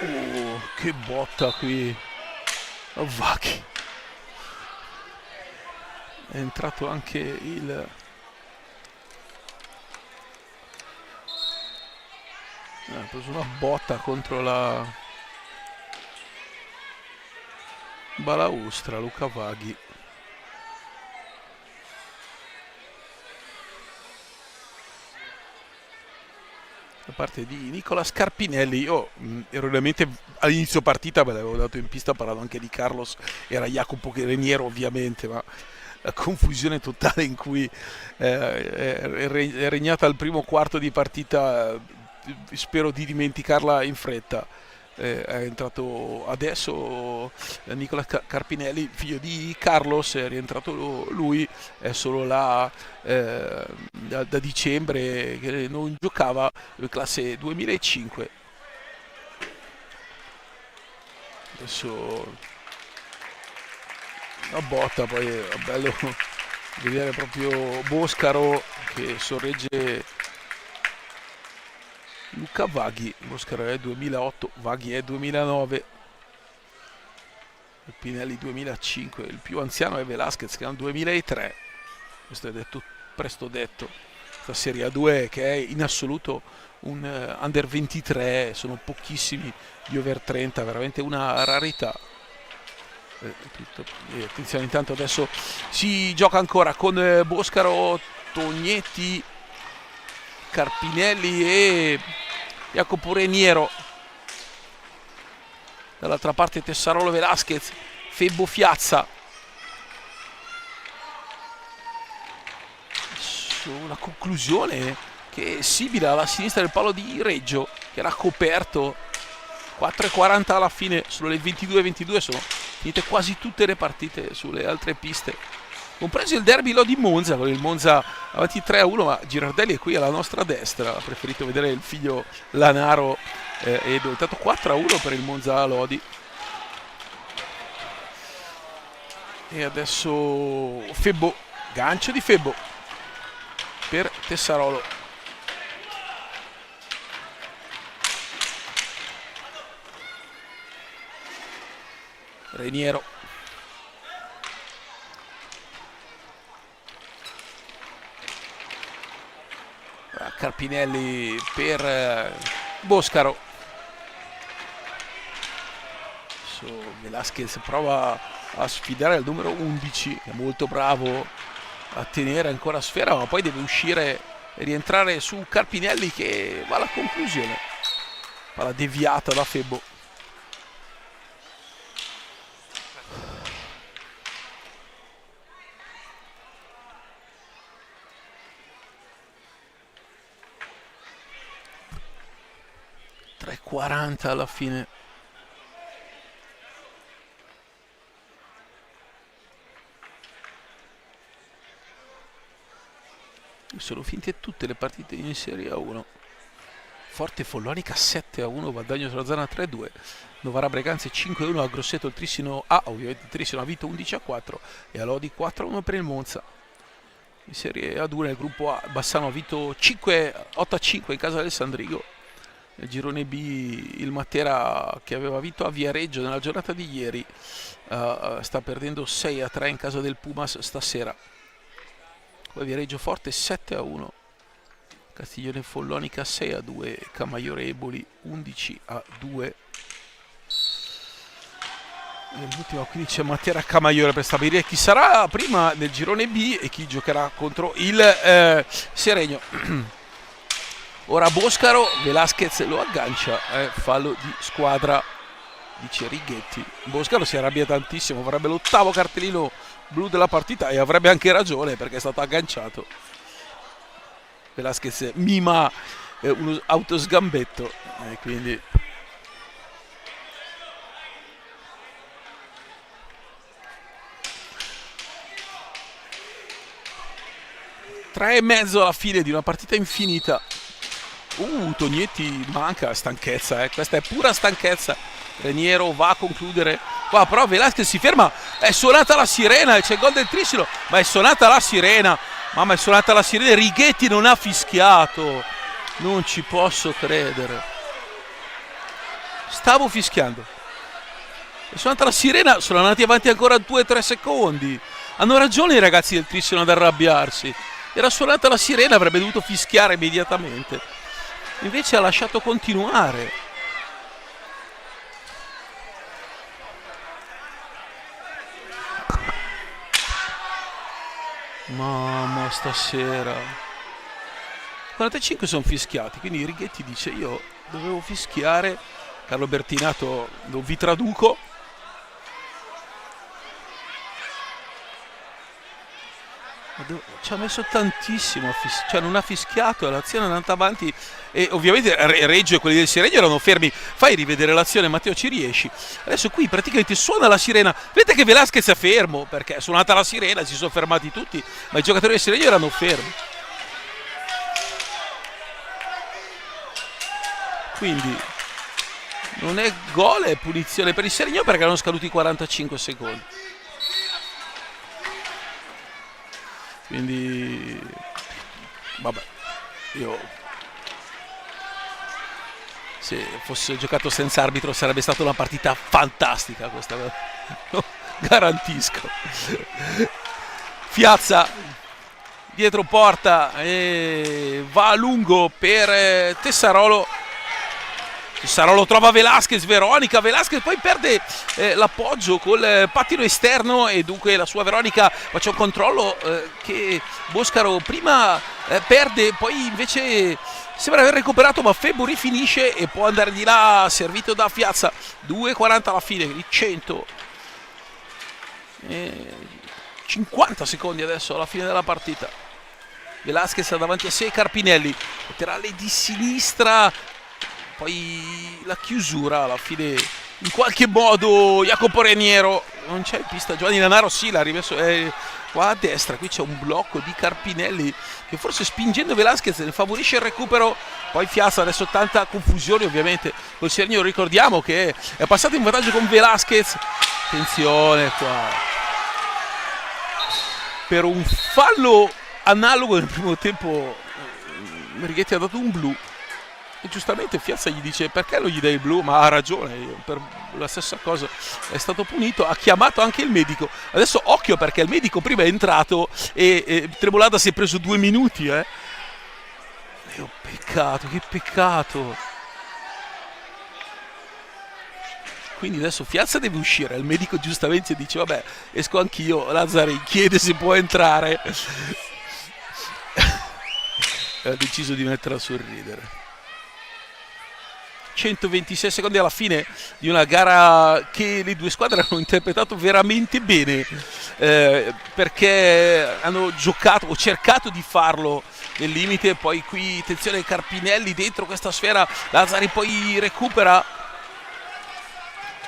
Oh, che botta qui a Vacchi. È entrato anche il ha preso una botta contro la balaustra Luca Vaghi. Da parte di Nicola Scarpinelli. Io erroneamente all'inizio partita me l'avevo dato in pista parlando anche di Carlos, era Jacopo Reniero ovviamente, ma la confusione totale in cui è regnata il primo quarto di partita, spero di dimenticarla in fretta. è entrato adesso Nicola Carpinelli, figlio di Carlos, è rientrato lui, è solo là da dicembre che non giocava, classe 2005. Adesso una botta, poi è bello vedere proprio Boscaro che sorregge Luca Vaghi. Boscaro è 2008, Vaghi è 2009, Pinelli 2005, il più anziano è Velasquez che è nel 2003. Questo è detto, presto detto. Questa Serie A2 che è in assoluto un under 23, sono pochissimi di over 30, veramente una rarità. Attenzione, intanto adesso si gioca ancora con Boscaro, Tognetti, Carpinelli e Jacopo Reniero. Dall'altra parte Tessarolo, Velasquez, Febbo, Fiazza. Una conclusione che è simile alla sinistra del palo di Reggio, che era coperto. 4,40 alla fine, sono le 22:22, sono finite quasi tutte le partite sulle altre piste, compreso il derby Lodi Monza, con il Monza avanti 3-1, ma Girardelli è qui alla nostra destra, ha preferito vedere il figlio Lanaro, è diventato 4-1 per il Monza Lodi. E adesso Febbo, gancio di Febbo per Tessarolo. Reniero, Carpinelli per Boscaro. Velasquez prova a sfidare il numero 11, che è molto bravo a tenere ancora sfera, ma poi deve uscire e rientrare su Carpinelli che va alla conclusione. Palla deviata da Febbo. .40 alla fine. Sono finite tutte le partite in Serie A1. Forte Follonica 7-1, Valdagno sulla zona 3-2, Novara Breganze 5-1, a Grosseto il Trissino A, ovviamente il Trissino ha vinto 11-4 e a Lodi 4-1 per il Monza. In Serie A2 nel gruppo A Bassano ha vinto 8-5 in casa del Sandrigo. Nel girone B il Matera, che aveva vinto a Viareggio nella giornata di ieri, sta perdendo 6-3 in casa del Pumas stasera. Poi Viareggio Forte 7-1, Castiglione Follonica 6-2, Camaiore Eboli 11-2. Nell'ultima quindi c'è Matera Camaiore per stabilire chi sarà prima nel girone B e chi giocherà contro il Seregno. Ora Boscaro, Velasquez lo aggancia, fallo di squadra, dice Righetti. Boscaro si arrabbia tantissimo, vorrebbe l'8º cartellino blu della partita e avrebbe anche ragione perché è stato agganciato. Velasquez mima uno autosgambetto, quindi tre e mezzo alla fine di una partita infinita. Tognetti manca, stanchezza, questa è pura stanchezza. Reniero va a concludere qua, però Velasquez si ferma, è suonata la sirena, c'è il gol del Trissino, ma è suonata la sirena, mamma, è suonata la sirena, Righetti non ha fischiato, non ci posso credere, stavo fischiando, è suonata la sirena, sono andati avanti ancora 2-3 secondi, hanno ragione i ragazzi del Trissino ad arrabbiarsi, era suonata la sirena, avrebbe dovuto fischiare immediatamente, invece ha lasciato continuare. Mamma, stasera 45 sono fischiati, quindi Righetti dice io dovevo fischiare, Carlo Bertinato non vi traduco. Ci ha messo tantissimo, cioè non ha fischiato, l'azione è andata avanti e ovviamente Reggio e quelli del Seregno erano fermi. Fai rivedere l'azione, Matteo, ci riesci? Adesso qui praticamente suona la sirena, vedete che Velasquez è fermo perché è suonata la sirena, si sono fermati tutti, ma i giocatori del Seregno erano fermi. Quindi non è gol, è punizione per il Seregno perché erano scaduti 45 secondi. Quindi vabbè, io se fosse giocato senza arbitro sarebbe stata una partita fantastica questa, lo garantisco. Fiazza dietro porta e va a lungo per Tessarolo. Tessarolo trova Velasquez, Veronica, Velasquez poi perde l'appoggio col pattino esterno e dunque la sua Veronica faccia un controllo che Boscaro prima perde, poi invece sembra aver recuperato, ma Febbo rifinisce e può andare di là, servito da Fiazza. 2,40 alla fine, di 100 50 secondi adesso alla fine della partita. Velasquez ha davanti a sé Carpinelli, laterale di sinistra, poi la chiusura alla fine in qualche modo Jacopo Reniero, non c'è in pista Giovanni Lanaro, sì l'ha rimesso qua a destra. Qui c'è un blocco di Carpinelli che forse spingendo Velasquez ne favorisce il recupero. Poi Fiazza, adesso tanta confusione ovviamente col Seregno, ricordiamo che è passato in vantaggio con Velasquez. Attenzione qua per un fallo analogo nel primo tempo, Righetti ha dato un blu e giustamente Fiazza gli dice perché non gli dai il blu, ma ha ragione, per la stessa cosa è stato punito, ha chiamato anche il medico. Adesso occhio perché il medico prima è entrato e Tremolada si è preso 2 minuti peccato, che peccato. Quindi adesso Fiazza deve uscire, il medico giustamente dice vabbè esco anch'io, Lazzari chiede se può entrare e ha deciso di metterla a sorridere. 126 secondi alla fine di una gara che le due squadre hanno interpretato veramente bene, perché hanno giocato o cercato di farlo nel limite. Poi qui attenzione Carpinelli dentro questa sfera, Lazzari poi recupera,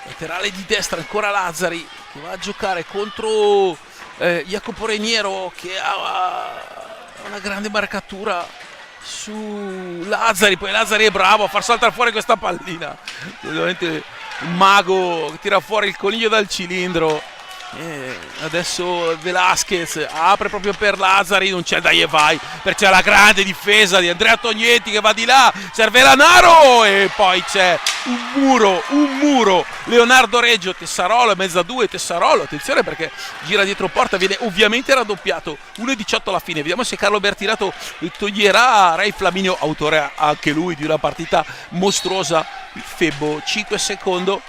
laterale di destra ancora Lazzari che va a giocare contro Jacopo Reniero che ha una grande marcatura su Lazzari. Poi Lazzari è bravo a far saltare fuori questa pallina, ovviamente un mago che tira fuori il coniglio dal cilindro. Adesso Velasquez apre proprio per Lazzari, non c'è dai e vai perché c'è la grande difesa di Andrea Tognetti che va di là, serve Lanaro e poi c'è un muro, Leonardo Reggio, Tessarolo è mezza 2, Tessarolo attenzione perché gira dietro porta, viene ovviamente raddoppiato. 1,18 alla fine, vediamo se Carlo Bertinato toglierà Ray Flaminio, autore anche lui di una partita mostruosa. Febbo 5 secondi.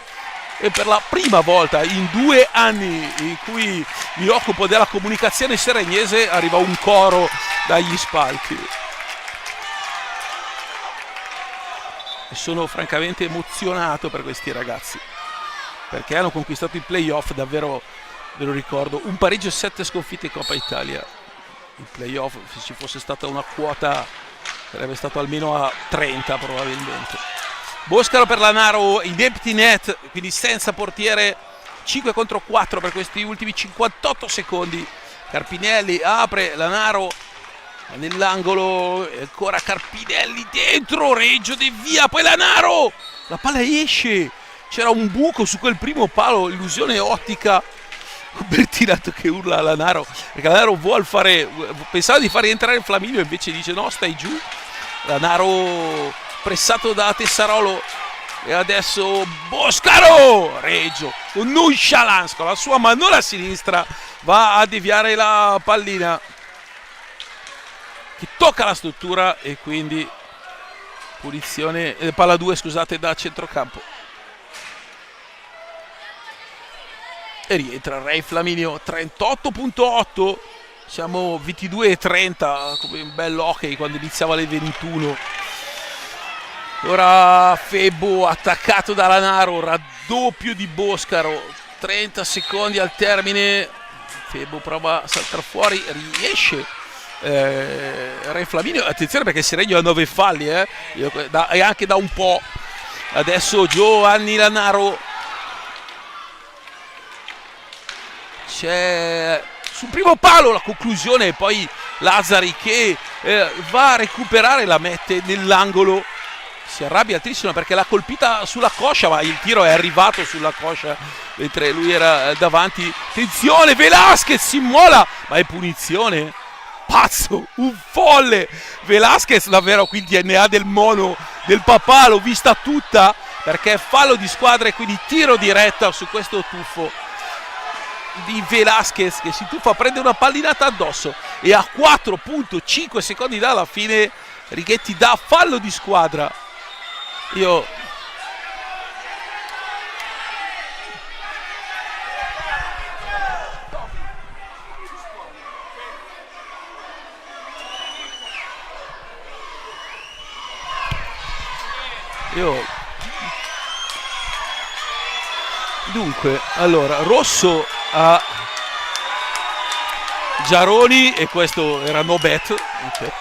E per la prima volta in 2 anni in cui mi occupo della comunicazione seregnese arriva un coro dagli spalti e sono francamente emozionato per questi ragazzi perché hanno conquistato i playoff davvero, ve lo ricordo, un pareggio e 7 sconfitte in Coppa Italia. Il playoff, se ci fosse stata una quota sarebbe stato almeno a 30 probabilmente. Boscaro per Lanaro in empty net, quindi senza portiere, 5 contro 4 per questi ultimi 58 secondi. Carpinelli apre, Lanaro nell'angolo, ancora Carpinelli dentro, Reggio devia, poi Lanaro, la palla esce, c'era un buco su quel primo palo, illusione ottica. Bertinato che urla a Lanaro perché Lanaro pensava di far rientrare Flaminio, invece dice no, stai giù. Lanaro pressato da Tessarolo e adesso Boscaro, Reggio con nonchalance con la sua manola a sinistra va a deviare la pallina che tocca la struttura e quindi punizione, palla 2 scusate, da centrocampo e rientra Ray Flaminio. 38.8, siamo 22:30 come un bel hockey quando iniziava alle 21. Ora Febbo attaccato da Lanaro, raddoppio di Boscaro, 30 secondi al termine, Febo prova a saltare fuori, riesce Re Flaminio. Attenzione perché Seregno ha 9 falli e anche da un po'. Adesso Giovanni Lanaro c'è sul primo palo la conclusione, e poi Lazzari che va a recuperare, la mette nell'angolo. Si arrabbia altissimo perché l'ha colpita sulla coscia, ma il tiro è arrivato sulla coscia mentre lui era davanti. Attenzione, Velasquez si immola, ma è punizione? Pazzo, un folle. Velasquez davvero qui il DNA del mono del papà, l'ho vista tutta, perché è fallo di squadra e quindi tiro diretta su questo tuffo di Velasquez che si tuffa, prende una pallinata addosso e a 4.5 secondi dalla fine Righetti dà fallo di squadra. Io dunque, allora, rosso a Giaroni e questo era no bet. Okay.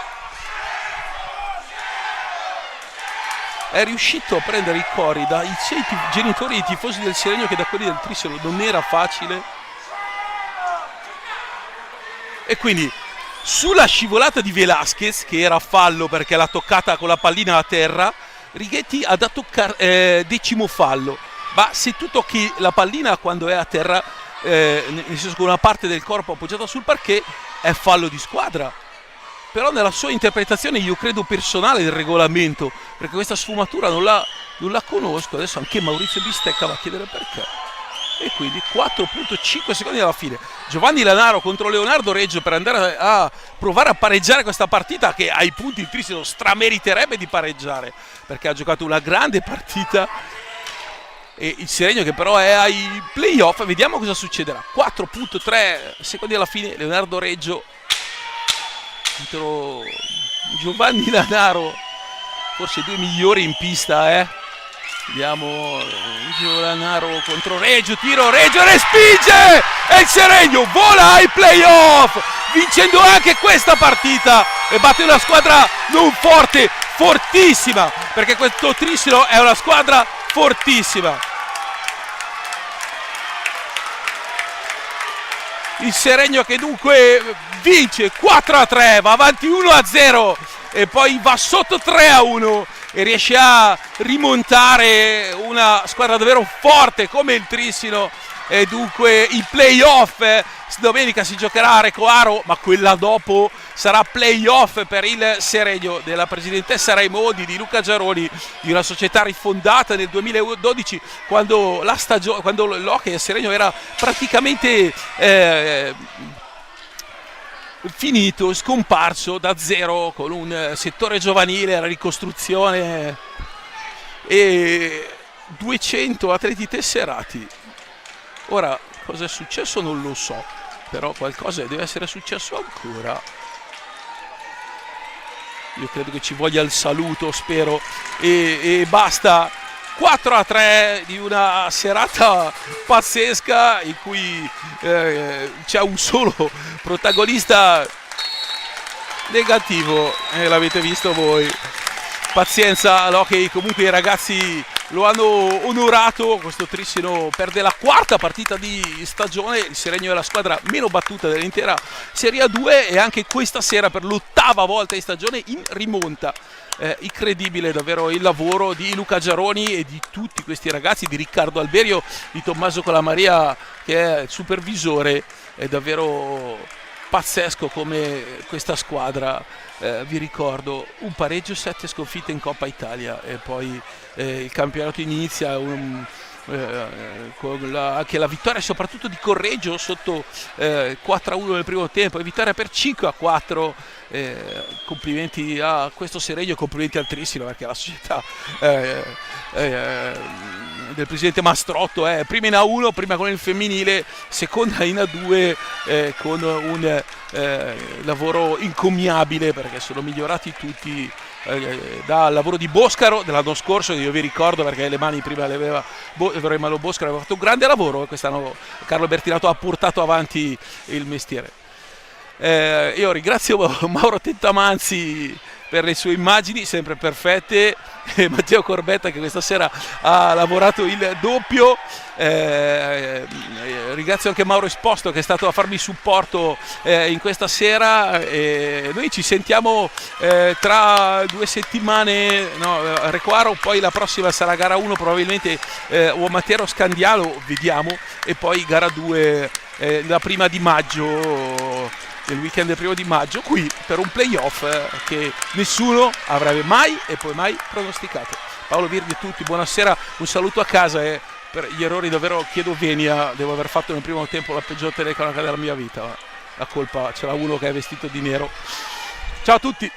È riuscito a prendere i cori dai genitori e i tifosi del Seregno che da quelli del Trissolo non era facile. E quindi sulla scivolata di Velasquez, che era fallo perché l'ha toccata con la pallina a terra, Righetti ha dato decimo fallo. Ma se tu tocchi la pallina quando è a terra, nel senso con una parte del corpo appoggiata sul parquet, è fallo di squadra. Però nella sua interpretazione, io credo personale, del regolamento, perché questa sfumatura non la conosco. Adesso anche Maurizio Bistecca va a chiedere perché. E quindi 4.5 secondi alla fine. Giovanni Lanaro contro Leonardo Reggio per andare a provare a pareggiare questa partita, che ai punti il Trissolo strameriterebbe di pareggiare, perché ha giocato una grande partita. E il Seregno che però è ai playoff. Vediamo cosa succederà. 4.3 secondi alla fine. Leonardo Reggio contro Giovanni Lanaro, forse i due migliori in pista, Vediamo Giovanni Lanaro contro Reggio, tiro, Reggio respinge e il Seregno vola ai playoff, vincendo anche questa partita e batte una squadra non forte, fortissima, perché questo Trissolo è una squadra fortissima. Il Seregno che dunque vince 4-3, va avanti 1-0 e poi va sotto 3-1 e riesce a rimontare una squadra davvero forte come il Trissolo. E dunque i playoff, domenica si giocherà a Recoaro, ma quella dopo sarà playoff per il Seregno della presidentessa Raimondi, di Luca Giaroni, di una società rifondata nel 2012 quando l'hockey a Seregno era praticamente finito, scomparso da zero, con un settore giovanile, la ricostruzione e 200 atleti tesserati. Ora, cosa è successo non lo so, però qualcosa deve essere successo ancora. Io credo che ci voglia il saluto, spero, e basta. 4-3 di una serata pazzesca in cui c'è un solo protagonista negativo, l'avete visto voi. Pazienza all'hockey, comunque i ragazzi lo hanno onorato. Questo Trissolo perde la quarta partita di stagione, il Seregno è la squadra meno battuta dell'intera Serie A2 e anche questa sera per l'8ª volta in stagione in rimonta. Incredibile davvero il lavoro di Luca Giaroni e di tutti questi ragazzi, di Riccardo Alberio, di Tommaso Colamaria che è il supervisore. È davvero pazzesco come questa squadra, vi ricordo, un pareggio, 7 sconfitte in Coppa Italia e poi il campionato inizia con anche la vittoria soprattutto di Correggio sotto 4-1 nel primo tempo e vittoria per 5-4. Complimenti a questo Seregno, complimenti al Trissolo, perché la società del presidente Mastrotto, prima in A1, prima con il femminile, seconda in A2 con un lavoro incommiabile, perché sono migliorati tutti dal lavoro di Boscaro dell'anno scorso, io vi ricordo perché le mani prima le aveva Boscaro, aveva fatto un grande lavoro e quest'anno Carlo Bertinato ha portato avanti il mestiere. Io ringrazio Mauro Tentamanzi per le sue immagini sempre perfette, e Matteo Corbetta che questa sera ha lavorato il doppio. Ringrazio anche Mauro Esposto che è stato a farmi supporto in questa sera. Noi ci sentiamo tra 2 settimane, no, a Requaro, poi la prossima sarà gara 1 probabilmente o Matera o Scandialo, vediamo, e poi gara 2 la prima di maggio, nel weekend del 1° maggio, qui per un playoff che nessuno avrebbe mai e poi mai pronosticato. Paolo Virdi a tutti, buonasera, un saluto a casa, e per gli errori davvero chiedo venia, devo aver fatto nel primo tempo la peggior telecronaca della mia vita, la colpa ce l'ha uno che è vestito di nero. Ciao a tutti.